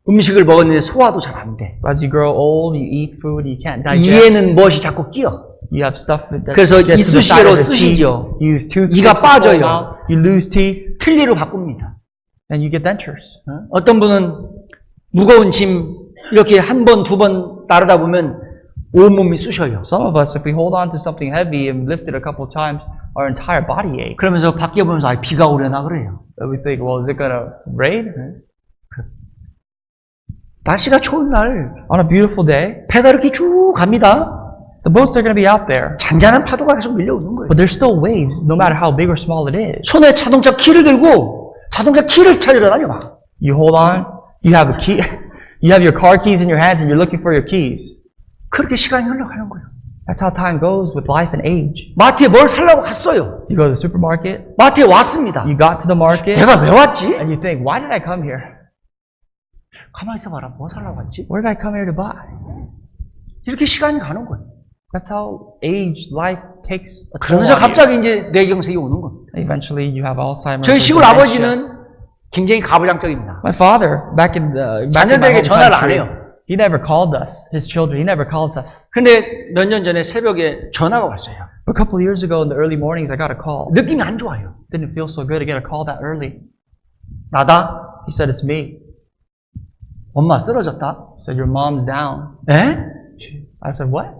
음식을 먹었는데 소화도 잘 안 돼. As you grow old, you eat food, you can't digest. 이에는 무엇이 자꾸 끼어. You have stuff that 그래서 gets to the side 이쑤시개로 of the teeth. 쓰시죠. You use toothpicks 이가 to pull them 빠져요. out. You lose teeth, 틀니로 바꿉니다. and you get dentures. 어떤 분은 무거운 짐 이렇게 한 번, 두 번 따르다 보면 온몸이 쑤셔요. Some of us, if we hold on to something heavy and lift it a couple of times, our entire body aches. 그러면서 밖에 보면서 비가 오려나 그래요. And we think, well, is it gonna rain? 날씨가 좋은 날 On a beautiful day, 배가 이렇게 쭉 갑니다. the boats are gonna be out there, 잔잔한 파도가 계속 밀려오는 거예요. but there's still waves, no matter how big or small it is. 손에 자동차 키를 들고 자동차 키를 찾으러 다녀 막. You hold on, you have a key, you have your car keys in your hands, and you're looking for your keys. 그렇게 시간이 흘러가는 거예요. That's how time goes with life and age. 마트에 뭘 사려고 갔어요. You go to the supermarket, 마트에 왔습니다. you got to the market, 내가 왜 왔지? and you think, why did I come here? 가만히 있어봐라. 뭐 사려고 왔지? What did I come here to buy? 이렇게 시간이 가는 거예요. That's how age, life takes a toll 그러면서 on you. 갑자기 이제 뇌경색이 오는 겁니다. Eventually, you have Alzheimer's. 저희 or 시골 dementia. 아버지는 굉장히 가부장적입니다. My father, back in my 자녀들에게 home 전화를 안 country, 해요. he never called us, his children. He never calls us. 근데 몇 년 전에 새벽에 전화가 왔어요. A couple of years ago in the early mornings, I got a call. 느낌이 안 좋아요. Didn't feel so good to get a call that early. 나다? He said, it's me. 엄마 쓰러졌다? He said, your mom's down. 에? I said, what?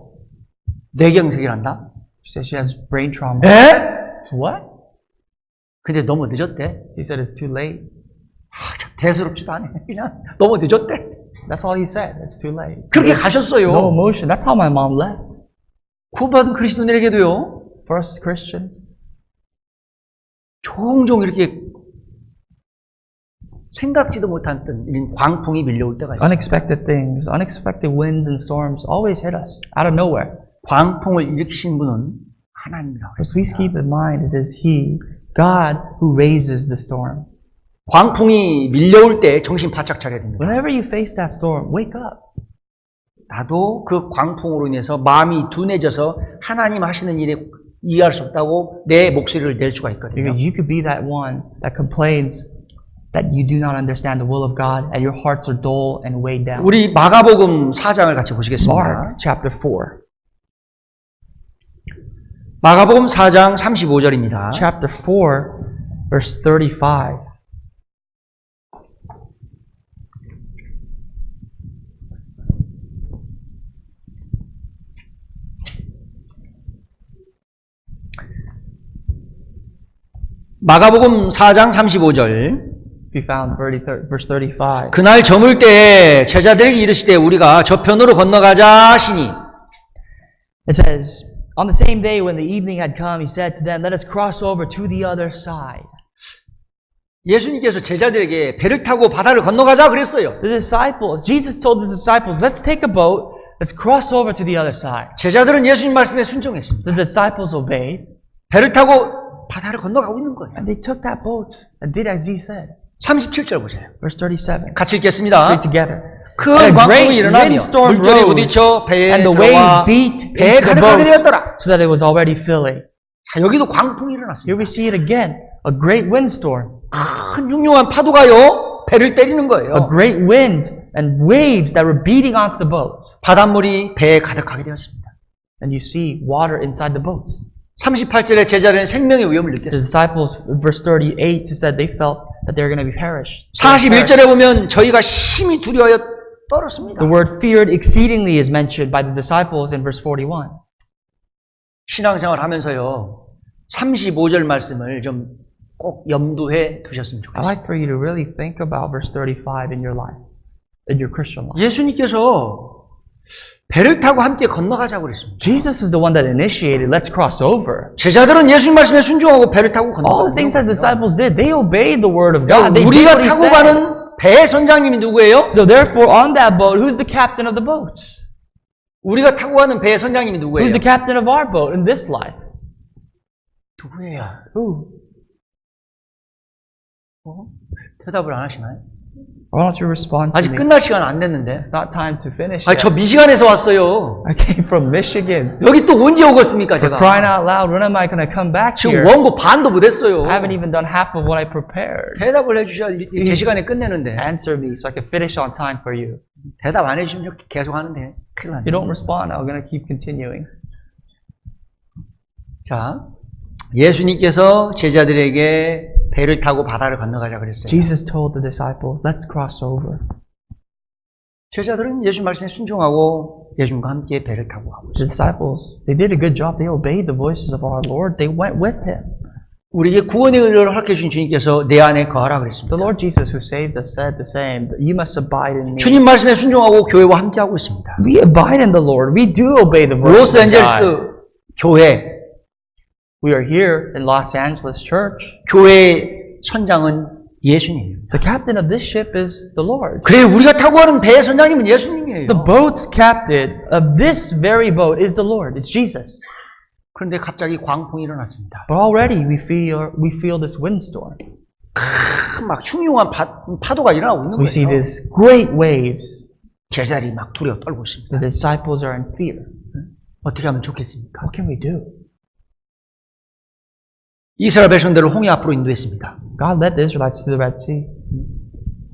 뇌경색이란다? She said she has brain trauma. 에? What? 근데 너무 늦었대. He said, it's too late. 참 대수롭지도 않네. 그냥 너무 늦었대. That's all he said. It's too late. 그렇게 가셨어요. No emotion. That's how my mom left. 구원받은 그리스도인에게도요. First Christians. 종종 이렇게 생각지도 못한 이런 광풍이 밀려올 때가 있어요. Unexpected things, unexpected winds and storms always hit us out of nowhere. 광풍을 일으키신 분은 하나님이라고 But please 했습니다. keep in mind it is He, God, who raises the storm. 광풍이 밀려올 때 정신 바짝 차려야 됩니다. Whenever you face that storm, wake up. 나도 그 광풍으로 인해서 마음이 둔해져서 하나님 하시는 일에 이해할 수 없다고 내 목소리를 낼 수가 있거든요. Because you could be that one that complains that you do not understand the will of God and your hearts are dull and weighed down. 우리 마가복음 4장을 같이 보시겠습니다. Mark chapter 4. 마가복음 4장 35절입니다. Chapter 4, verse 35. 마가복음 4장 35절. We found verse 35. 그날 저물 때 제자들에게 이르시되 우리가 저편으로 건너가자 하시니 It says, on the same day when the evening had come, he said to them, let us cross over to the other side. 예수님께서 제자들에게 배를 타고 바다를 건너가자 그랬어요. The disciples, Jesus told the disciples, let's take a boat, let's cross over to the other side. 제자들은 예수님 말씀에 순종했습니다. The disciples obeyed, 배를 타고 바다를 건너가고 있는 거예요. and they took that boat and did as he said. 37절 보세요. Verse 37. 같이 읽겠습니다. Read together. 큰 And a 광풍이 great 일어나며 windstorm 물결이 rose, 부딪혀 배에 and the 들어와 waves beat 배에 into the 가득하게 boat, 되었더라. so that it was already filling. 자, 여기도 광풍이 Here 일어났습니다. we see it again, a great windstorm, 큰 흉흉한 파도가요 배를 때리는 a 거예요. great wind and waves that were beating onto the boat. 바닷물이 배에 가득하게 되었습니다. And you see water inside the boats. 38절에 제자들은 생명의 위험을 The 느꼈습니다. disciples, verse 38, said they felt that they were going to be perished. 41절에 보면 저희가 심히 두려워하여 떨었습니다. The word feared exceedingly is mentioned by the disciples in verse 41. 신앙생활 하면서요 35절 말씀을 좀 꼭 염두해 두셨으면 I'd 좋겠습니다. like for you to really think about verse 35 in your life, in your Christian life. 예수님께서 배를 타고 함께 건너가자고 그랬습니다. Jesus is the one that initiated, let's cross over. 제자들은 예수님 말씀에 순종하고 배를 타고 All the things that the 건너가고 disciples did, they obeyed the word of God. They did 우리가 what he 타고 said. 가는 배 선장님이 누구예요? So therefore, on that boat, who's the captain of the boat? 우리가 타고 가는 배 선장님이 누구예요? Who's the captain of our boat in this life? 누구예요? Who? 대답을 안 하시나요? Why don't you respond to 아직 me? 끝날 시간 안 됐는데. It's not time to finish 아니, yet. 저 미시간에서 왔어요. I came from Michigan. 여기 또 언제 오겠습니까, For 제가? crying out loud, when am I going to come back 지금 here? 원고 반도 못 했어요. I haven't even done half of what I prepared. 대답을 해주셔야 제 시간에 끝내는데. Answer me so I can finish on time for you. 대답 안 해주시면 이렇게 계속 하는데. 큰일 If you don't 났네. respond, I'm going to keep continuing. 자, 예수님께서 제자들에게 배를 타고 바다를 건너가자 그랬어요. Jesus told the disciples, let's cross over. 제자들은 예수 말씀에 순종하고 예수님과 함께 배를 타고 가고 있어요. The disciples, they did a good job. They obeyed the voices of our Lord. They went with Him. 우리에게 구원의 은혜를 허락해 주신 주님께서 내 안에 거하라 그랬습니다. The Lord Jesus who saved us said the same. You must abide in me. 주님 말씀에 순종하고 교회와 함께 하고 있습니다. We abide in the Lord. We do obey the voice of God. 로스앤젤스 교회, We are here in Los Angeles Church. 교회의 선장은 예수님입니다. The captain of this ship is the Lord. 그래 우리가 타고 가는 배의 선장님은 예수님이에요. The boat's captain of this very boat is the Lord. It's Jesus. 그런데 갑자기 광풍이 일어났습니다. But already we feel this windstorm. 막 흉흉한 파도가 일어나고 있는 We see 거예요. these great waves. 제자들이 막 두려워 떨고 있습니다. The disciples are in fear. 어떻게 하면 좋겠습니까? What can we do? 이스라엘 백성들을 홍해 앞으로 인도했습니다. God led the Israelites to the Red Sea.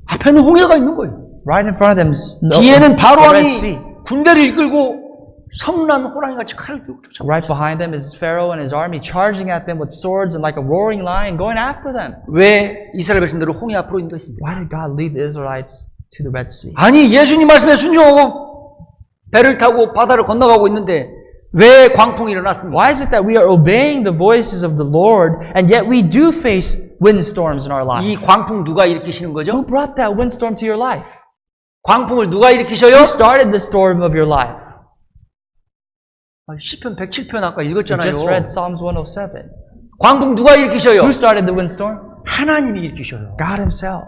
앞에는 홍해가 있는 거예요. Right in front of them is 뒤에는 the Red 바로왕이 Sea. 군대를 이끌고 성난 호랑이같이 칼을 들고 쫓아오고 Right behind them is Pharaoh and his army charging at them with swords and like a roaring lion going after them. 왜 이스라엘 백성들을 홍해 앞으로 인도했습니까? Why did God lead the Israelites to the Red Sea? 아니 예수님 말씀에 순종하고 배를 타고 바다를 건너가고 있는데 왜 광풍이 일어났습니까? Why is it that we are obeying the voices of the Lord and yet we do face windstorms in our life? 이 광풍 누가 일으키시는 거죠? Who brought that windstorm to your life? 광풍을 누가 일으키셔요? Who started the storm of your life? 시편 107편 아까 You 읽었잖아요. just read Psalms 107. 광풍 누가 일으키셔요? Who started the windstorm? 하나님이 일으키셔요. God Himself,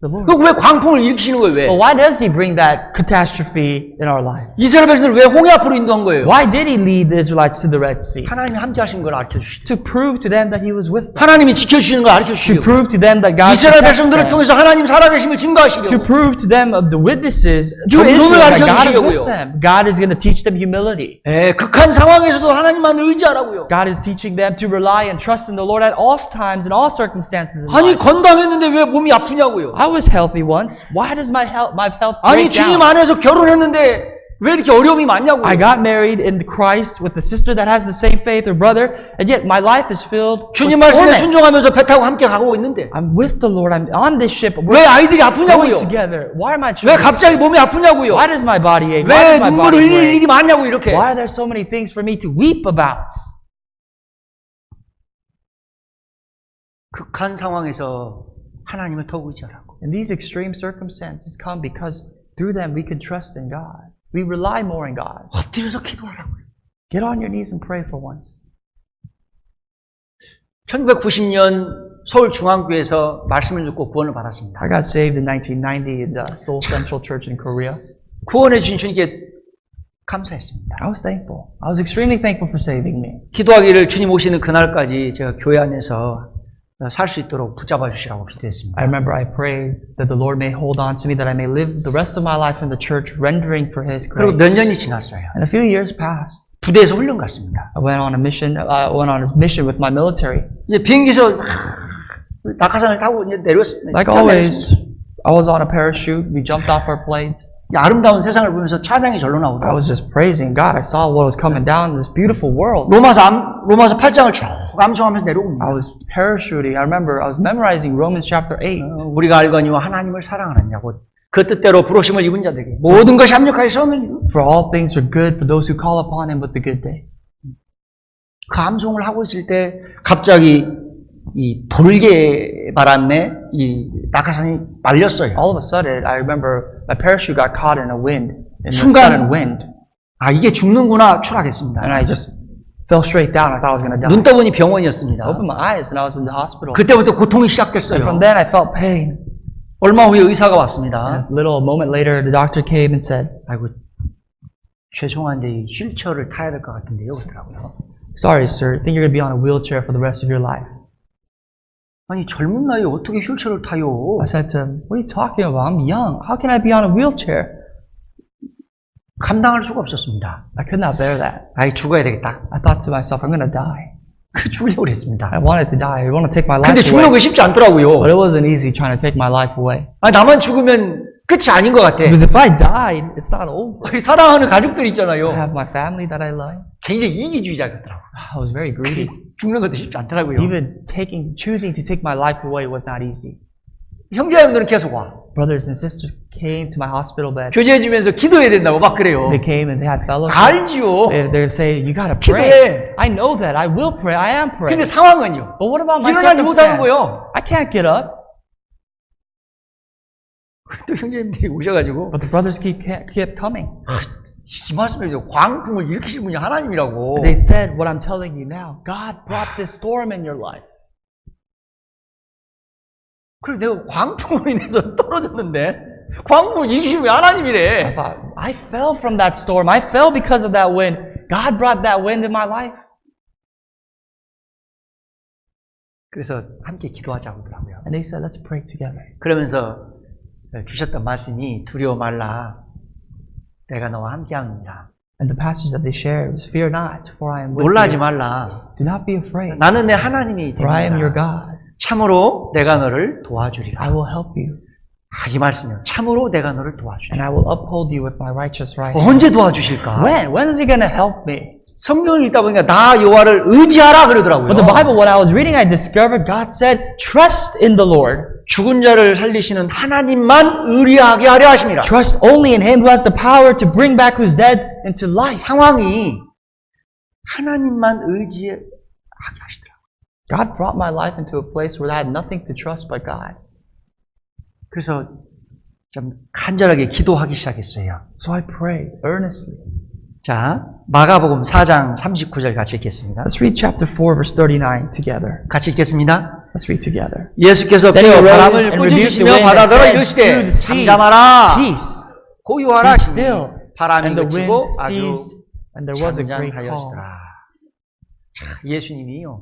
the Lord. 그럼 왜 광풍을 일으키시는 거예요? 왜? But why does He bring that catastrophe in our life? 이스라엘 백성들을 왜 홍해 앞으로 인도한 거예요? Why did He lead the Israelites to the Red Sea? 하나님이 함께 하신 걸 알려주시죠. To prove to them that He was with them. 하나님이 지켜주시는 걸 To 알려주시고 prove to them that God 이스라엘 protects 백성들을 them. 통해서 하나님 살아계심을 To 증거하시려고 prove to them of the witnesses to 겸손을 Israel that God is 가르쳐주시려고요. with them. God is going to teach them humility. 극한 상황에서도 하나님만 의지하라고요. God is teaching them to rely and trust in the Lord at all times and all circumstances. In 아니 life. 건강했는데 왜 몸이 아프냐고요. I was healthy once. Why does my health 아니 break 주님 down? 안에서 결혼했는데 왜 이렇게 어려움이 많냐고요. I got married in Christ with a sister that has the same faith or brother, and yet my life is filled with 주님 말씀에 torment. 순종하면서 배 타고 함께 가고 있는데 I'm with the Lord. I'm on this ship. 왜 We're 아이들이 going 아프냐고요. together. Why are my 왜 children? 갑자기 몸이 아프냐고요. Why does my body ache? Why 왜 does my 눈물을 body 흘릴 break? 일이 많냐고 이렇게. Why are there so many things for me to weep about? 극한 상황에서 하나님을 더욱 의지하라고. And these extreme circumstances come because through them we can trust in God. We rely more in God. 엎드려서 기도하라고요. Get on your knees and pray for once. 1990년 서울중앙교회에서 말씀을 듣고 구원을 받았습니다. I got saved in 1990 in the Seoul Central Church in Korea. 구원해 주신 주님께 감사했습니다. I was thankful. I was extremely thankful for saving me. 기도하기를 주님 오시는 그날까지 제가 교회 안에서 살 수 있도록 붙잡아 주시라고 기도했습니다. I remember I prayed that the Lord may hold on to me, that I may live the rest of my life in the church, rendering for His 그리고 grace. 몇 년이 지났어요. And a few years passed. 부대에서 훈련 갔습니다. I went on a mission with my military. 이제 비행기에서 낙하산을 타고 이제 내렸습니다. Like always, I was on a parachute. We jumped off our plane. 아름다운 세상을 보면서 찬양이 절로 I 나오더라고요. was just praising God. I saw what was coming down in this beautiful world. 로마서 8장을 쭉 암송하면서 내려옵니다. I was parachuting. I remember I was memorizing Romans chapter 8. 우리가 알거니와 하나님을 사랑하느냐고 그 뜻대로 부르심을 입은 자들에게 모든 것이 합력하여 선을 이루고 For all things are good for those who call upon Him with the good day. 그 암송을 하고 있을 때 갑자기 이 돌개 바람에 이 낙하산이 말렸어요. All of a sudden, I remember my parachute got caught in a wind, in a 순간- sudden wind, 아 이게 죽는구나 추락했습니다. and I just fell straight down. I thought I was going to die. 눈 떠보니 병원이었습니다. I opened my eyes and I was in the hospital. 그때부터 고통이 And 시작됐어요. from then, I felt pain. 얼마 후에 의사가 And 왔습니다. a little moment later, the doctor came and said, 아이고 죄송한데 이 휠체어를 타야 될 것 같은데요. 그러더라고요. "Sorry, sir. I think you're going to be on a wheelchair for the rest of your life." 아니 젊은 나이에 어떻게 휠체어를 타요? I said to him, "What are you talking about? I'm young. How can I be on a wheelchair?" 감당할 수가 없었습니다. I could not bear that. 아이 죽어야 되겠다. I thought to myself, I'm going to die. 그 죽으려고 그랬습니다. I wanted to die. I wanted to take my life 근데 죽는 away. 게 쉽지 않더라고요. But it wasn't easy trying to take my life away. 아 나만 죽으면 끝이 아닌 것 같아. Because if I died, it's not over. 사랑하는 가족들 I 있잖아요. have my family that I love. 굉장히 이기주의자 같더라고요. I was very greedy. 죽는 것도 쉽지 않더라고요. Even choosing to take my life away was not easy. 형제자매들은 계속 와. Brothers and sisters came to my hospital bed. 교제해주면서 기도해야 된다고 막 그래요. They came and they had fellowship. 알지요. They'd say, you gotta 기도해. pray. I know that. I will pray. I am praying. 근데 상황은요. But what about my 일어나지 못하는 circumstance? 거예요. I can't get up. 또 형제님들이 오셔가지고 But the brothers kept coming. 이 말씀을 광풍을 일으키신 분이 하나님이라고. They said what I'm telling you now. God brought this storm in your life. 그래서 내가 광풍으로 인해서 떨어졌는데 광풍을 일으키신 분이 하나님이래. I thought, I fell from that storm. I fell because of that wind. God brought that wind in my life. 그래서 함께 기도하자고 하더라고요. And they said, let's pray together. 그러면서 주셨던 말씀이 두려워 말라. 내가 너와 함께하느니라. And the passage that they shared was, fear not, for I am with 놀라지 you. 말라. Do not be afraid, 나는 내 하나님이 for I am your 되니라. God. 참으로 내가 너를 I 도와주리라. will help you. 이 말씀이요. 참으로 내가 너를 도와주리. and I will uphold you with my righteous right hand. 언제 도와주실까? When is he going to help me? 성경을 읽다 보니까 나 여호와를 의지하라 그러더라고요. But the Bible, when I was reading, I discovered God said, trust in the Lord. 죽은 자를 살리시는 하나님만 의리하게 하려 하십니다. Trust only in Him who has the power to bring back who's dead into life. 상황이 하나님만 의지하게 하시더라고요. God brought my life into a place where I had nothing to trust but God. 그래서 좀 간절하게 기도하기 시작했어요. So I prayed earnestly. 자, 마가복음 4장 39절 같이 읽겠습니다. Let's read chapter 4, verse 39 together. 같이 읽겠습니다. Let's read together. 예수께서 Then he 깨어 arose 바람을 and rebuked the 꾸짖으시며 wind and 바다더러 said to 이르시되 the sea, 잠잠하라 Peace, 고요하라 be 하시니 still. 바람이 And the wind 그치고 아주 ceased, and there was a great calm. 잔잔하였더라. 자, 예수님이요,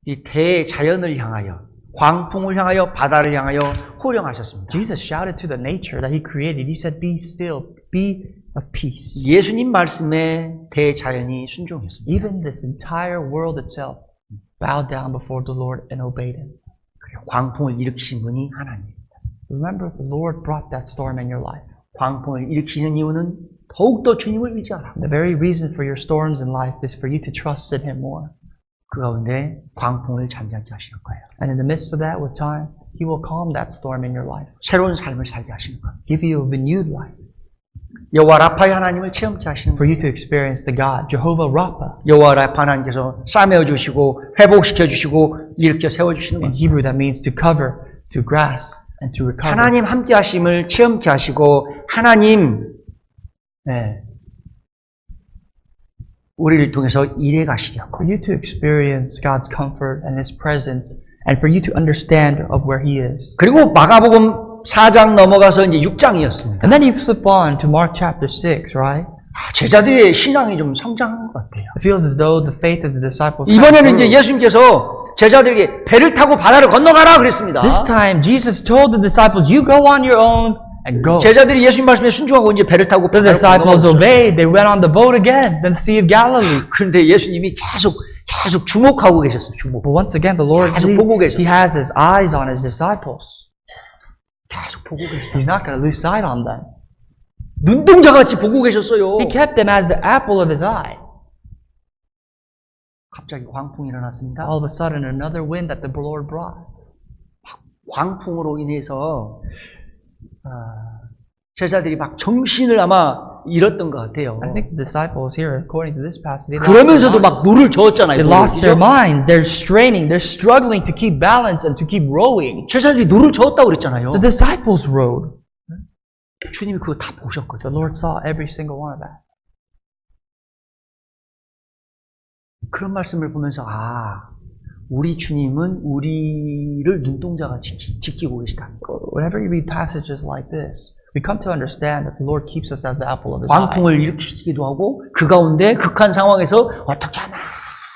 이 대자연을 향하여, 광풍을 향하여, 바다를 향하여 호령하셨습니다. Jesus shouted to the nature that He created. He said, be still, be of peace. 예수님 말씀에 대자연이 순종했습니다. Even this entire world itself bowed down before the Lord and obeyed Him. 그리고 광풍을 일으키신 분이 하나님입니다. Remember, the Lord brought that storm in your life. 광풍을 일으키는 이유는 더욱더 주님을 의지하라. The very reason for your storms in life is for you to trust in Him more. 그 가운데 광풍을 잠잠케 하시는 거예요. And in the midst of that, with time, He will calm that storm in your life. 새로운 삶을 살게 하시는 거예요. Give you a renewed life. 여호와 라파의 하나님을 체험케 하시는 For 거예요. you to experience the God, Jehovah Rapha. 여호와 라파 하나님께서 싸매어 주시고 회복시켜 주시고 일으켜 세워 주시는 In 거예요. Hebrew, that means to cover, to grasp, and to recover. 하나님 함께 하심을 체험케 하시고 하나님 우리를 통해서 일해 가시려고. For you to experience God's comfort and His presence, and for you to understand of where He is. 그리고 마가복음 4장 넘어가서 이제 6장이었습니다. And then you flip on to Mark chapter 6, right? 제자들의 신앙이 좀 성장한 것 같아요. It feels as though the faith of the disciples 이번에는 grew. 이제 예수님께서 제자들에게 배를 타고 바다를 건너가라 그랬습니다. This time, Jesus told the disciples, you go on your own and go. 제자들이 예수님 말씀에 순종하고 이제 배를 타고 The 바다를 disciples 건너가고 obeyed. They went on the boat again, then the Sea of Galilee. 그런데 예수님이 계속 주목하고 계셨어요. 주목. But once again, the Lord, 계속 보고 계셨어요. He has His eyes on His disciples. 계속 보고 계셨어요. He's not going to lose sight on them. 눈동자같이 보고 계셨어요. He kept them as the apple of His eye. 갑자기 광풍이 일어났습니다. All of a sudden, another wind that the Lord brought. 광풍으로 인해서 제자들이 막 정신을 아마 잃었던 것 같아요. I think the disciples here, according to this passage, they 그러면서도 막 lost 물을 저었잖아요. They 물을, lost their 그죠? minds. They're straining. They're struggling to keep balance and to keep rowing. 제자들이 노를 저었다고 그랬잖아요. The disciples rowed. 주님이 그거 다 The 보셨거든요. Lord saw every single one of that. 그런 말씀을 보면서 우리 주님은 우리를 눈동자같이 지키고 계시다는 거. Whenever you read passages like this, we come to understand that the Lord keeps us as the apple of His eye. 광풍을 일으키기도 하고 그 가운데 극한 상황에서 어떻게 하나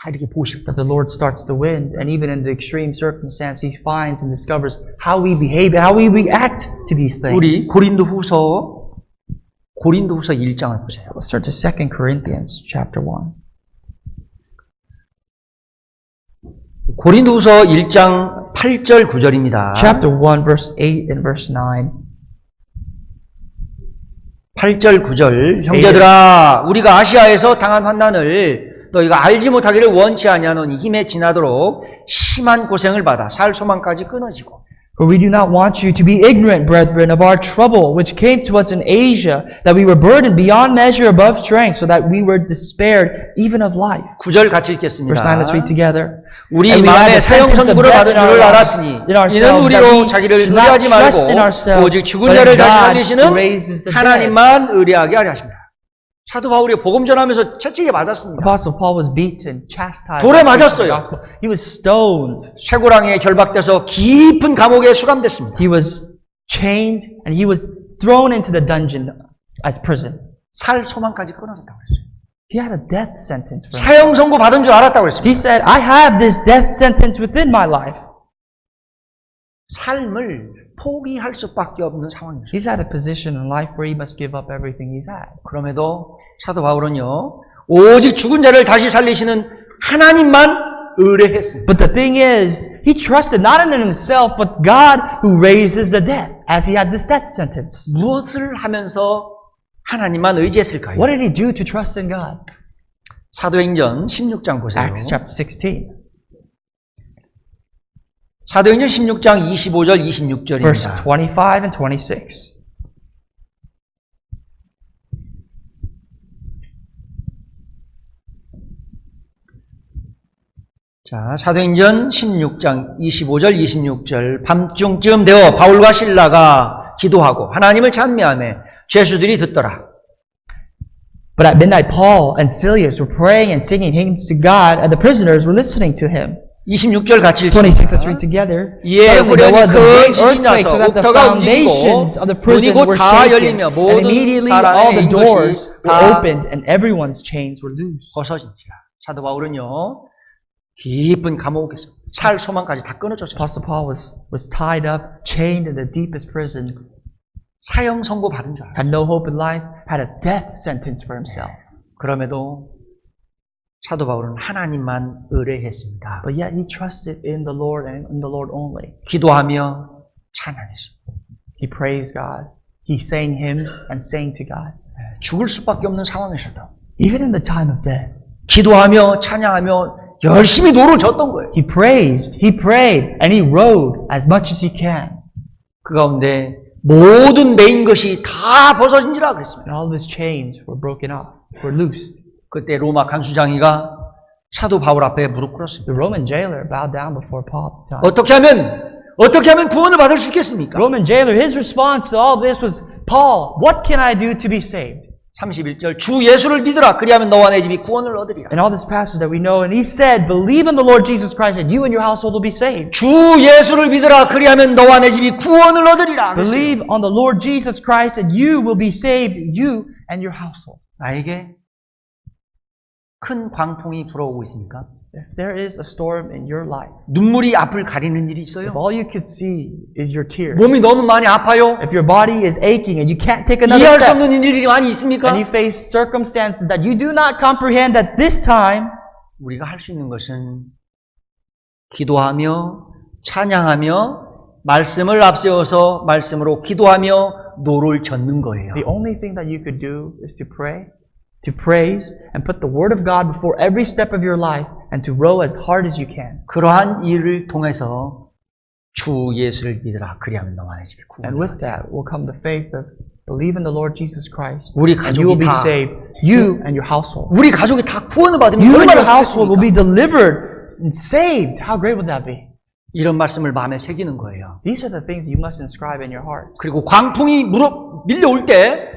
이렇게 보시고 That the Lord starts the wind, and even in the extreme circumstance, He finds and discovers how we behave, how we react to these 우리 things. 고린도후서 1장을 보세요. Let's turn to 2 Corinthians chapter 1. 고린도후서 1장 8절 9절입니다. Chapter 1, verse 8 and verse 9. 8절 9절 형제들아 우리가 아시아에서 당한 환난을 너희가 알지 못하기를 원치 아니하노니 힘에 지나도록 심한 고생을 받아 살 소망까지 끊어지고 For we do not want you to be ignorant, brethren, of our trouble, which came to us in Asia, that we were burdened beyond measure above strength, so that we were despaired even of life. 9절 같이 읽겠습니다. Verse 9, let's read together. 우리 And we had 마음에 a sentence of 사형선고를 death 받은 in our 줄을 lives, 알았으니 in ourselves, 이는 that 우리로 we 자기를 should not 의뢰하지 trust in 말고 ourselves, 오직 죽은 but in 자를 다시 God 살리시는 who raises the dead. 하나님만 의뢰하게 하려 하십니다. 사도 바울이 복음 전하면서 채찍에 맞았습니다. Apostle Paul was beaten, chastised. 돌에 for preaching 맞았어요. the gospel. He was stoned. 쇠고랑에 결박돼서 깊은 감옥에 수감됐습니다. He was chained, and he was thrown into the dungeon as prison. 살 소망까지 끊어졌다고 했어요. He had a death sentence for him. 사형 선고 받은 줄 알았다고 했습니다. He said, I have this death sentence within my life. 삶을 포기할 수밖에 없는 상황이었어요. He's at a position in life where he must give up everything he's had. 그럼에도 사도 바울은요, 오직 죽은 자를 다시 살리시는 하나님만 의뢰했습니다. But the thing is, he trusted not in himself, but God who raises the dead, as he had this death sentence. 무엇을 하면서 하나님만 의지했을까요? What did he do to trust in God? 사도행전 16장 보세요. Acts chapter 16, 사도행전 16장 25절 verse 26절입니다. 25 and 26. 자, 사도행전 16장 25절 26절 밤중쯤 되어 바울과 실라가 기도하고 하나님을 찬미하며 죄수들이 듣더라. But at midnight, Paul and Silas were praying and singing hymns to God, and the prisoners were listening to him. 26절 같이 26, let's 읽습니다. read together. 예, Suddenly there 후련히 was a 큰 great 지진이 earthquake, 나서 so that the 옥터가 움직이고 foundations of the 문이 prison 곧 were 다 shaken, 열리며 and 모든 immediately all 사람의 the 인 doors 것이 were 다 opened, and everyone's chains were loosed. 벗어진지라. 사도 바울은요 깊은 감옥에서 살 소망까지 다 끊어졌어요. Apostle Paul was tied up, chained in the deepest prisons, 사형 선고 받은 줄 알아요. had no hope in life, had a death sentence for himself. 그럼에도 사도 바울은 하나님만 의뢰했습니다. But yet he trusted in the Lord and in the Lord only. 기도하며 찬양했습니다. He praised God. He sang hymns and sang to God. 죽을 수밖에 없는 상황에서도 Even in the time of death, 기도하며 찬양하며 열심히 노를 졌던 거예요. he praised, he prayed, and he rode as much as he can. 그 가운데 모든 매인 것이 다 벗어진지라 그랬습니다. And all of his chains were broken off, were loosed. 그때 로마 간수장이가 사도 바울 앞에 무릎 꿇었습니다. The Roman jailer bowed down before Paul. 어떻게 하면 구원을 받을 수 있겠습니까? Roman jailer, his response to all this was, Paul, what can I do to be saved? 31절 주 예수를 믿으라 그리하면 너와 내 집이 구원을 얻으리라. And all this passage that we know, and he said, believe in the Lord Jesus Christ and you and your household will be saved. 주 예수를 믿으라 그리하면 너와 내 집이 구원을 얻으리라. Believe on the Lord Jesus Christ and you will be saved, you and your household. 나에게 큰 광풍이 불어오고 있습니까? If there is a storm in your life, 눈물이 앞을 가리는 일이 있어요? if all you could see is your tears, 몸이 너무 많이 아파요? if your body is aching and you can't take another 이해할 수 step, 없는 일들이 많이 있습니까? and you face circumstances that you do not comprehend at this time, 우리가 할 수 있는 것은 기도하며 찬양하며 말씀을 앞세워서 말씀으로 기도하며 노를 젓는 거예요. the only thing that you could do is to pray, to praise, and put the Word of God before every step of your life, and to row as hard as you can. 그러한 일을 통해서 주 예수를 믿으라 그리하면 너와 내 집이 And 구원을 with that will come the faith of believe in the Lord Jesus Christ, 우리 and you will 가족이 be 다 saved, you and your household. 우리 가족이 다 구원을 받으면 You and 얼마나 your household will 좋겠습니까? be delivered and saved. How great would that be? 이런 말씀을 마음에 새기는 거예요. These are the things you must inscribe in your heart. 그리고 광풍이 밀려올 때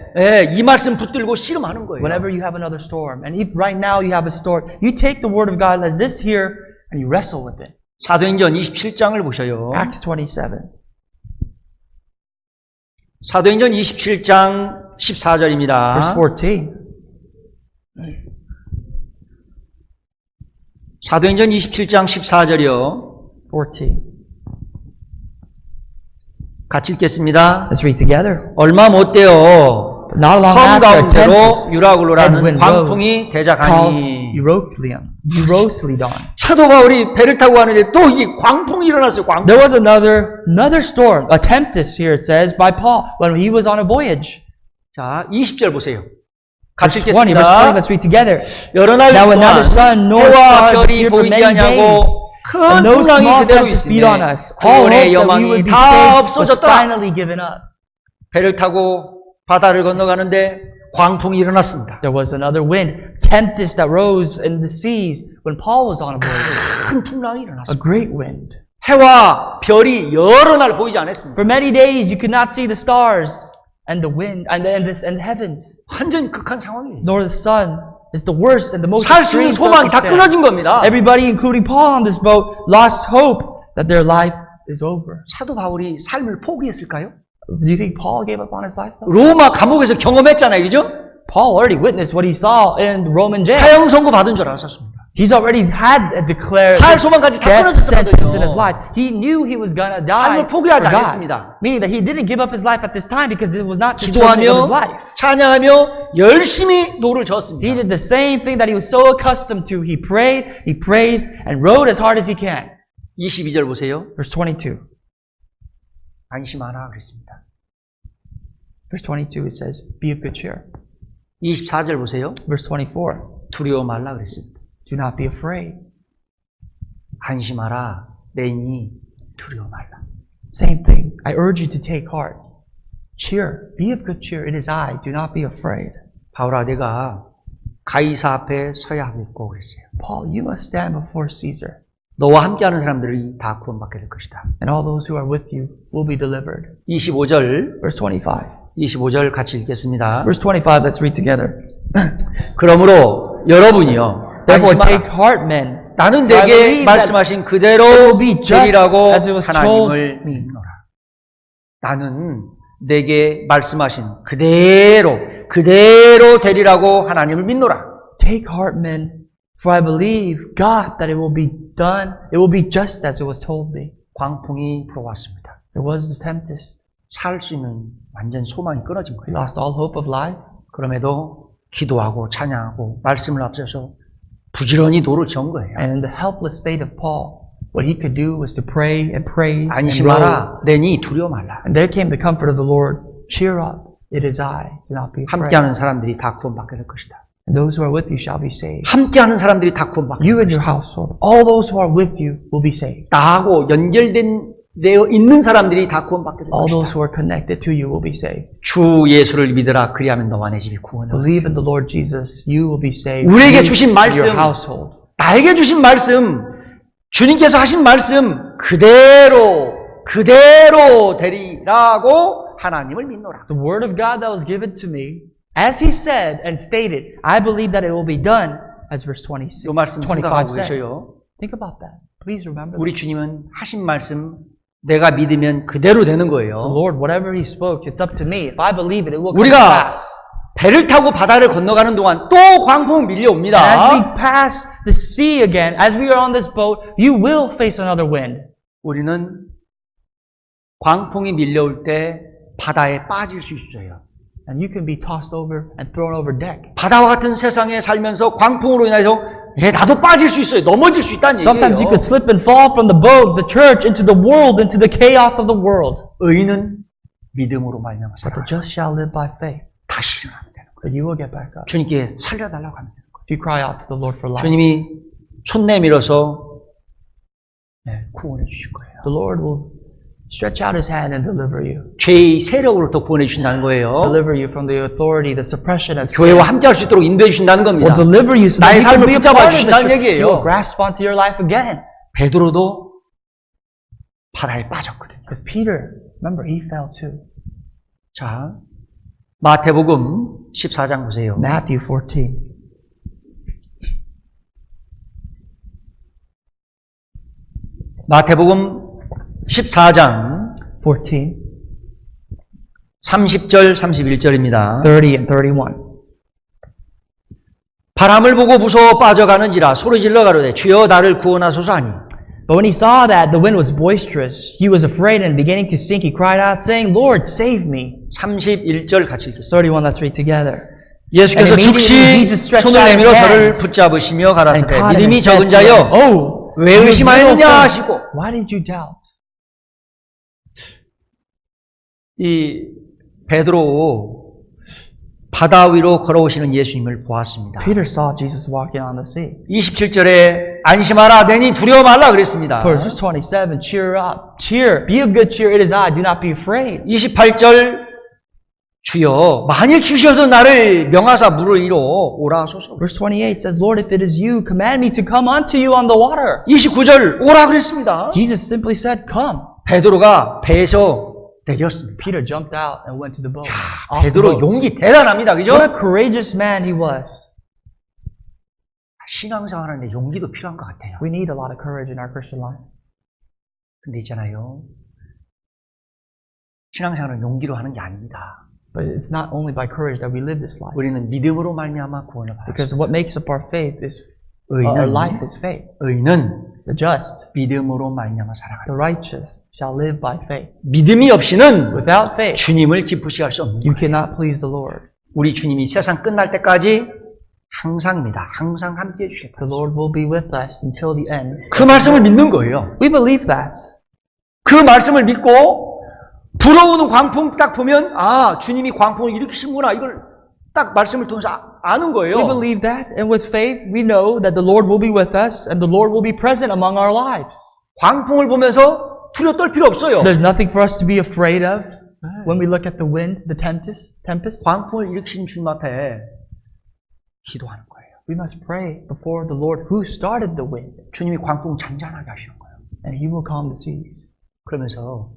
이 말씀 붙들고 씨름하는 거예요. Whenever you have another storm, and if right now you have a storm, you take the Word of God as this here, and you wrestle with it. 사도행전 27장을 보셔요. Acts 27. 사도행전 27장 14절입니다. Verse 14. 사도행전 27장 14절이요. 14. 같이 읽겠습니다. Let's read together. 얼마 못 돼요. Not long 섬 after, 가운데로 tempest 유라굴로라는 Edwin 광풍이 called 대작하니 Euroclydon. 사도 바울이 배를 타고 가는데 또 이 광풍이 일어났어요. 광풍. There was another storm, a tempest here it says, by Paul when he was on a voyage. 자, 20절 보세요. 같이 Verse 20, 읽겠습니다. let's read together. 여러 날 Now when 동안 neither sun nor 해와 stars 별이 appeared for 보이지 many 않냐고 days, 큰 and no 풍랑이 small 그대로 tempest beat on 있으니 us. All hope 구원의 that we 여망이 would be 다 saved was 없어졌더라. finally given up. 배를 타고 바다를 건너가는데 광풍이 일어났습니다. There was another wind, tempest that rose in the seas when Paul was on a voyage. 큰 풍랑이 A 일어났습니다. great wind. 해와 별이 여러 날 보이지 않았습니다. For many days you could not see the stars and the wind and the heavens, 완전 극한 상황이에요. nor the sun. It's the worst and the most 살 수 있는 extreme 소망이 다 circumstance. 끊어진 겁니다. Everybody, including Paul on this boat, lost hope that their life is over. 사도 바울이 삶을 포기했을까요? Do you think Paul gave up on his life? 로마 감옥에서 경험했잖아요. 그죠? Paul already witnessed what he saw in the Roman jail. 사형 선고 받은 줄 알았습니다. He's already had declared 살 소망까지 다 death sentence in his 끊어졌었거든요. life. He knew he was gonna die 삶을 for 포기하지 God. 않았습니다. Meaning that he didn't give up his life at this time because it was not the determinant of his 기도하며 life. 찬양하며 열심히 노를 He 저었습니다. did the same thing that he was so accustomed to. He prayed, he praised, and rode as hard as he can. 22절 보세요. Verse 22. 안심하라 그랬습니다. Verse 22 it says, be of good cheer. 24절 보세요. Verse 24. 두려워 말라 그랬습니다. Do not be afraid. 안심하라 내니 두려워 말라. Same thing. I urge you to take heart. Cheer. Be of good cheer. It is I. Do not be afraid. 바울아 내가 가이사 앞에 서야 하겠고 그랬어요. Paul, you must stand before Caesar. 너와 함께하는 사람들이 다 구원받게 될 것이다. And all those who are with you will be delivered. 25절 Verse 25. 25절 같이 읽겠습니다. Verse 25, let's read together. 그러므로 여러분이요 Therefore 안심하라. take heart, men. 나는 For I 내게 believe that 말씀하신 그대로 it will be just 되리라고 as it was 하나님을 믿노라. 나는 내게 말씀하신 그대로 되리라고 하나님을 믿노라. Take heart, men, for I believe God that it will be done. It will be just as it was told me. 광풍이 불어왔습니다. There was this tempest. 살 수 있는 완전 소망이 끊어진 He 거예요. lost all hope of life. 그럼에도 기도하고 찬양하고 말씀을 앞서서 부지런히 노를 전 거예요. And in the helpless state of Paul, what he could do was to pray and praise and roll. 안심하라 내니 두려워 말라. And there came the comfort of the Lord. Cheer up. It is I. Do not be afraid. 함께하는 사람들이 다 구원받게 될 것이다. And those who are with you shall be saved. 함께하는 사람들이 다 구원받게 될 You and 것이다. your household. All those who are with you will be saved. 나하고 되어 있는 사람들이 다 구원받게 될 All those 것이다. who are connected to you will be saved. 주 예수를 믿으라 그리하면 너와 내 집이 구원을 얻으리라. Believe in the Lord Jesus. You will be saved. 우리에게 You 주신 and 말씀, your household. 나에게 주신 말씀, 주님께서 하신 말씀 그대로 되리라고 하나님을 믿노라. The word of God that was given to me, as he said and stated, I believe that it will be done, as verse 26, 이 말씀 25 생각하고 says. 계셔요. Think about that. Please remember that. 우리 주님은 하신 말씀 내가 믿으면 그대로 되는 The 거예요. Lord, whatever he spoke, it's up to me. If I believe it, it will come to 우리가 pass. 배를 타고 바다를 건너가는 동안 또 광풍 And as we 밀려옵니다. pass the sea again, as we are on this boat, you will face another wind. 우리는 광풍이 밀려올 때 바다에 빠질 수 있어요. And you can be tossed over and thrown over deck. 바다와 같은 세상에 살면서 광풍으로 인해서 나도 빠질 수 있어요. 넘어질 수 있다는 Sometimes you 얘기예요. could slip and fall from the boat, the church, into the world, into the chaos of the world. 의인은 믿음으로 말미암아 But the 살아. just shall live by faith. 다시 일어나면 되는 거예요. But you will get back up. 주님께 살려달라고 하면 되는 거예요. If you cry out to the Lord for life, 주님이 손 내밀어서 구원해 주실 거예요. the Lord will stretch out His hand and deliver you. 죄의 세력으로부터 구원해 주신다는 거예요. Deliver you from the authority, the suppression of sin. 교회와 함께할 수 있도록 인도해 주신다는 겁니다. Will deliver you so 나의 that you can 삶을 be a 붙잡아 part of the 주신다는 church. He 얘기예요. will grasp onto your life again. 베드로도 바다에 빠졌거든요. Because Peter, remember, he fell too. 자, 마태복음 14장 보세요. Matthew 14. 마태복음 14장 14, 30절 31절입니다. 30 and 31. 바람을 보고 무서워 빠져가는지라 소리질러 가로되 주여 나를 구원하소서 하니 But when he saw that the wind was boisterous, he was afraid and beginning to sink, he cried out, saying, Lord, save me. 31절 같이 읽겠습니다. 31, let's read together. 예수께서 And immediately 즉시 Jesus stretched 손을 out his 내밀어 저를 hand 붙잡으시며 And 가라사대 caught him 믿음이 and said 적은 to him, 자여 Oh, 왜 you 의심하였느냐 little 하시고 faith, why did you doubt? 이 베드로 바다 위로 걸어오시는 예수님을 보았습니다. Peter saw Jesus walking on the sea. 27절에 안심하라 내니 두려워 말라 그랬습니다. Verse 27, cheer up, cheer, be of good cheer, it is I, do not be afraid. 28절 주여 만일 주셔서 나를 명하사 물을 이로 오라 하소서. Verse 28 says, Lord, if it is you, command me to come unto you on the water. 29절 오라 그랬습니다. Jesus simply said, come. 베드로가 배에서 내렸습니다. Peter jumped out and went to the boat. 야, Off the 베드로 boat. 용기 대단합니다. 그죠? What a courageous man he was. 신앙생활하는데 용기도 필요한 것 같아요. We need a lot of courage in our Christian life. 근데 있잖아요. 신앙생활은 용기로 하는 게 아닙니다. But it's not only by courage that we live this life. 우리는 믿음으로 말미암아 구원을 받았습니다. Because what makes up our faith is Our life is faith. 의인은 The just, 믿음으로 말미암아 살아가요. the righteous shall live by faith. 믿음이 없이는 Without faith, 주님을 기쁘시게 할 수 없는 you 거예요. cannot please the Lord. 우리 주님이 세상 끝날 때까지 항상입니다. 항상 함께 해주시겠다. The Lord will be with us until the end. 그 말씀을 믿는 거예요. We believe that. 그 말씀을 믿고 불어오는 광풍 딱 보면 아 주님이 광풍을 일으키시는구나 이걸 딱 말씀을 통해서 아는 거예요. We believe that, and with faith, we know that the Lord will be with us and the Lord will be present among our lives. 광풍을 보면서 두려워 떨 필요 없어요. There's nothing for us to be afraid of when we look at the wind, the tempest. 광풍을 일으키신 주님 앞에 기도하는 거예요. We must pray before the Lord who started the wind, 주님이 광풍 잔잔하게 하시는 거예요. and He will calm the seas. 그러면서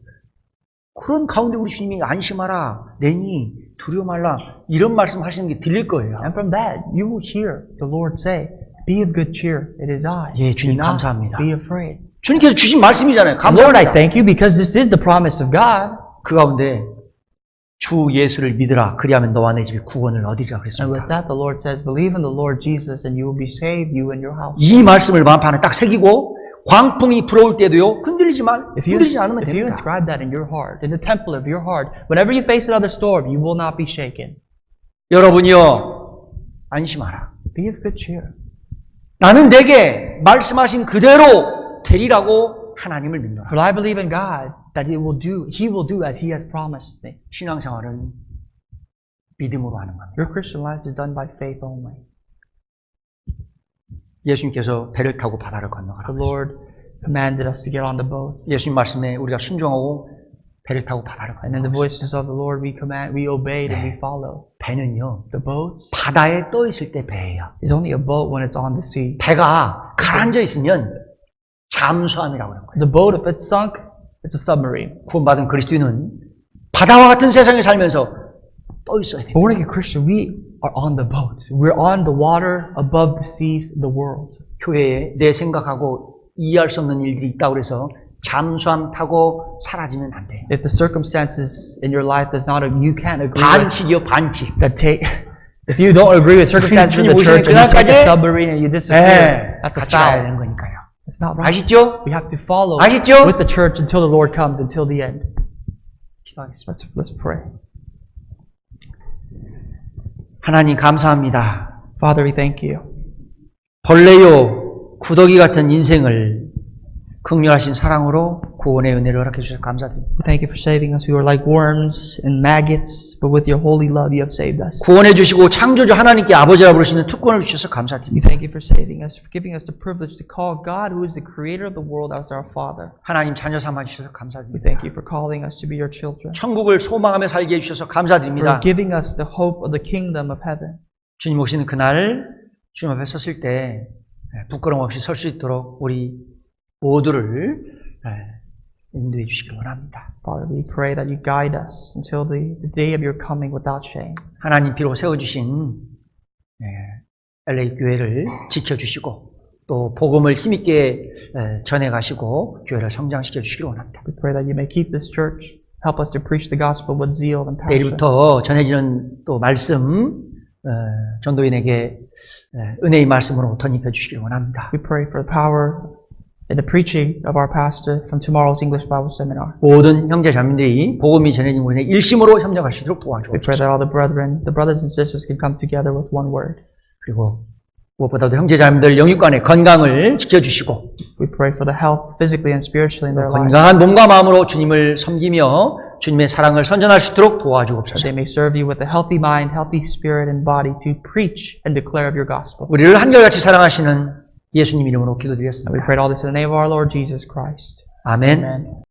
그런 가운데 우리 주님이 안심하라, 내니 두려워 말라 이런 말씀 하시는 게 들릴 거예요. And from that, you will hear the Lord say, "Be of good cheer. It is I. 예, 주님 Do not 감사합니다. be afraid." 주님께서 주신 말씀이잖아요. Lord, I 감사합니다. thank you because this is the promise of God. 그 가운데 주 예수를 믿으라. 그리하면 너와 내 집이 구원을 얻으리라 And with 그랬습니다. that, the Lord says, "Believe in the Lord Jesus, and you will be saved, you and your house." 이 말씀을 마음판에 딱 새기고 광풍이 불어올 때도요 흔들리지 않으면 If you 됩니다. inscribe that in your heart, in the temple of your heart, whenever you face another storm, you will not be shaken. 여러분이요 안심하라. Be of good cheer. 나는 내게 말씀하신 그대로 되리라고 하나님을 믿노라. For I believe in God that He will do as He has promised me. 신앙생활은 믿음으로 하는 겁니다. Your Christian life is done by faith only. 예수님께서 배를 타고 바다를 The 건너가라고. Lord commanded us to get on the boat. 예수님 말씀에 우리가 순종하고 배를 타고 바다를 And in the 건너가고. voices of the Lord we obeyed and we follow. 배는요 The boat 바다에 떠 있을 때 배예요. is only a boat when it's on the sea. 배가 가라앉아 있으면 잠수함이라고 하는 거예요. The boat, if it's sunk, it's a submarine. 구원받은 그리스도인은 바다와 같은 세상에 살면서 떠 있어야 돼요. Born again Christian, we are on the boat. We're on the water above the seas, the world. 교회에 내 생각하고 이해할 수 없는 일들이 있다고 해서 잠수함 타고 사라지면 안 돼요. If the circumstances in your life you can't agree with, 반칙이요, 반칙. if you don't agree with circumstances in the church and you take a submarine and you disappear, that's a 같이 가야 foul. 되는 거니까요. It's not right. 아시죠? We have to follow 아시죠? with the church until the Lord comes, until the end. 기도하겠습니다. Let's pray. 하나님 감사합니다. Father, we thank you. 벌레요 구더기 같은 인생을 긍휼하신 사랑으로 구원의 은혜를 허락해 주셔서 감사드립니다. We thank you for saving us. We were like worms and maggots, but with your holy love, you have saved us. 구원해 주시고 창조주 하나님께 아버지라 부르시는 특권을 주셔서 We 감사드립니다. thank you for saving us, for giving us the privilege to call God, who is the creator of the world, as our Father. 하나님 자녀 삼아 주셔서 We 감사드립니다. thank you for calling us to be your children, 천국을 소망하며 살게 해주셔서 for 감사드립니다. giving us the hope of the kingdom of heaven. 주님 오시는 그날 주님 앞에 섰을 때 부끄럼 없이 설 수 있도록 우리 모두를 인도해 주시길 원합니다. Father, we pray that you guide us until the day of your coming without shame. 하나님 비로 세워주신 LA 교회를 지켜주시고 또 복음을 힘있게 전해가시고 교회를 성장시켜 주시길 원합니다. We pray that you may keep this church, help us to preach the gospel with zeal and passion. 내일부터 전해지는 또 말씀 전도인에게 은혜의 말씀으로 덧입혀 주시길 원합니다. We pray for the power in the preaching of our pastor from tomorrow's English Bible seminar. 모든 형제 자매들이 복음이 전해진 곳에 일심으로 협력할 수 있도록 We pray 도와주옵소서. that all the brothers and sisters can come together with one word. 그리고 무엇보다도 형제 자매들 영육간의 건강을 지켜주시고 We pray for the health, physically and spiritually in their lives. 건강한 몸과 마음으로 주님을 섬기며 주님의 사랑을 선전할 수 있도록 That 도와주옵소서. they may serve you with a healthy mind, healthy spirit, and body to preach and declare of your gospel. 우리를 한결같이 사랑하시는 예수님 이름으로 And we 기도드렸습니다. pray all this in the name of our Lord Jesus Christ. 아멘. Amen.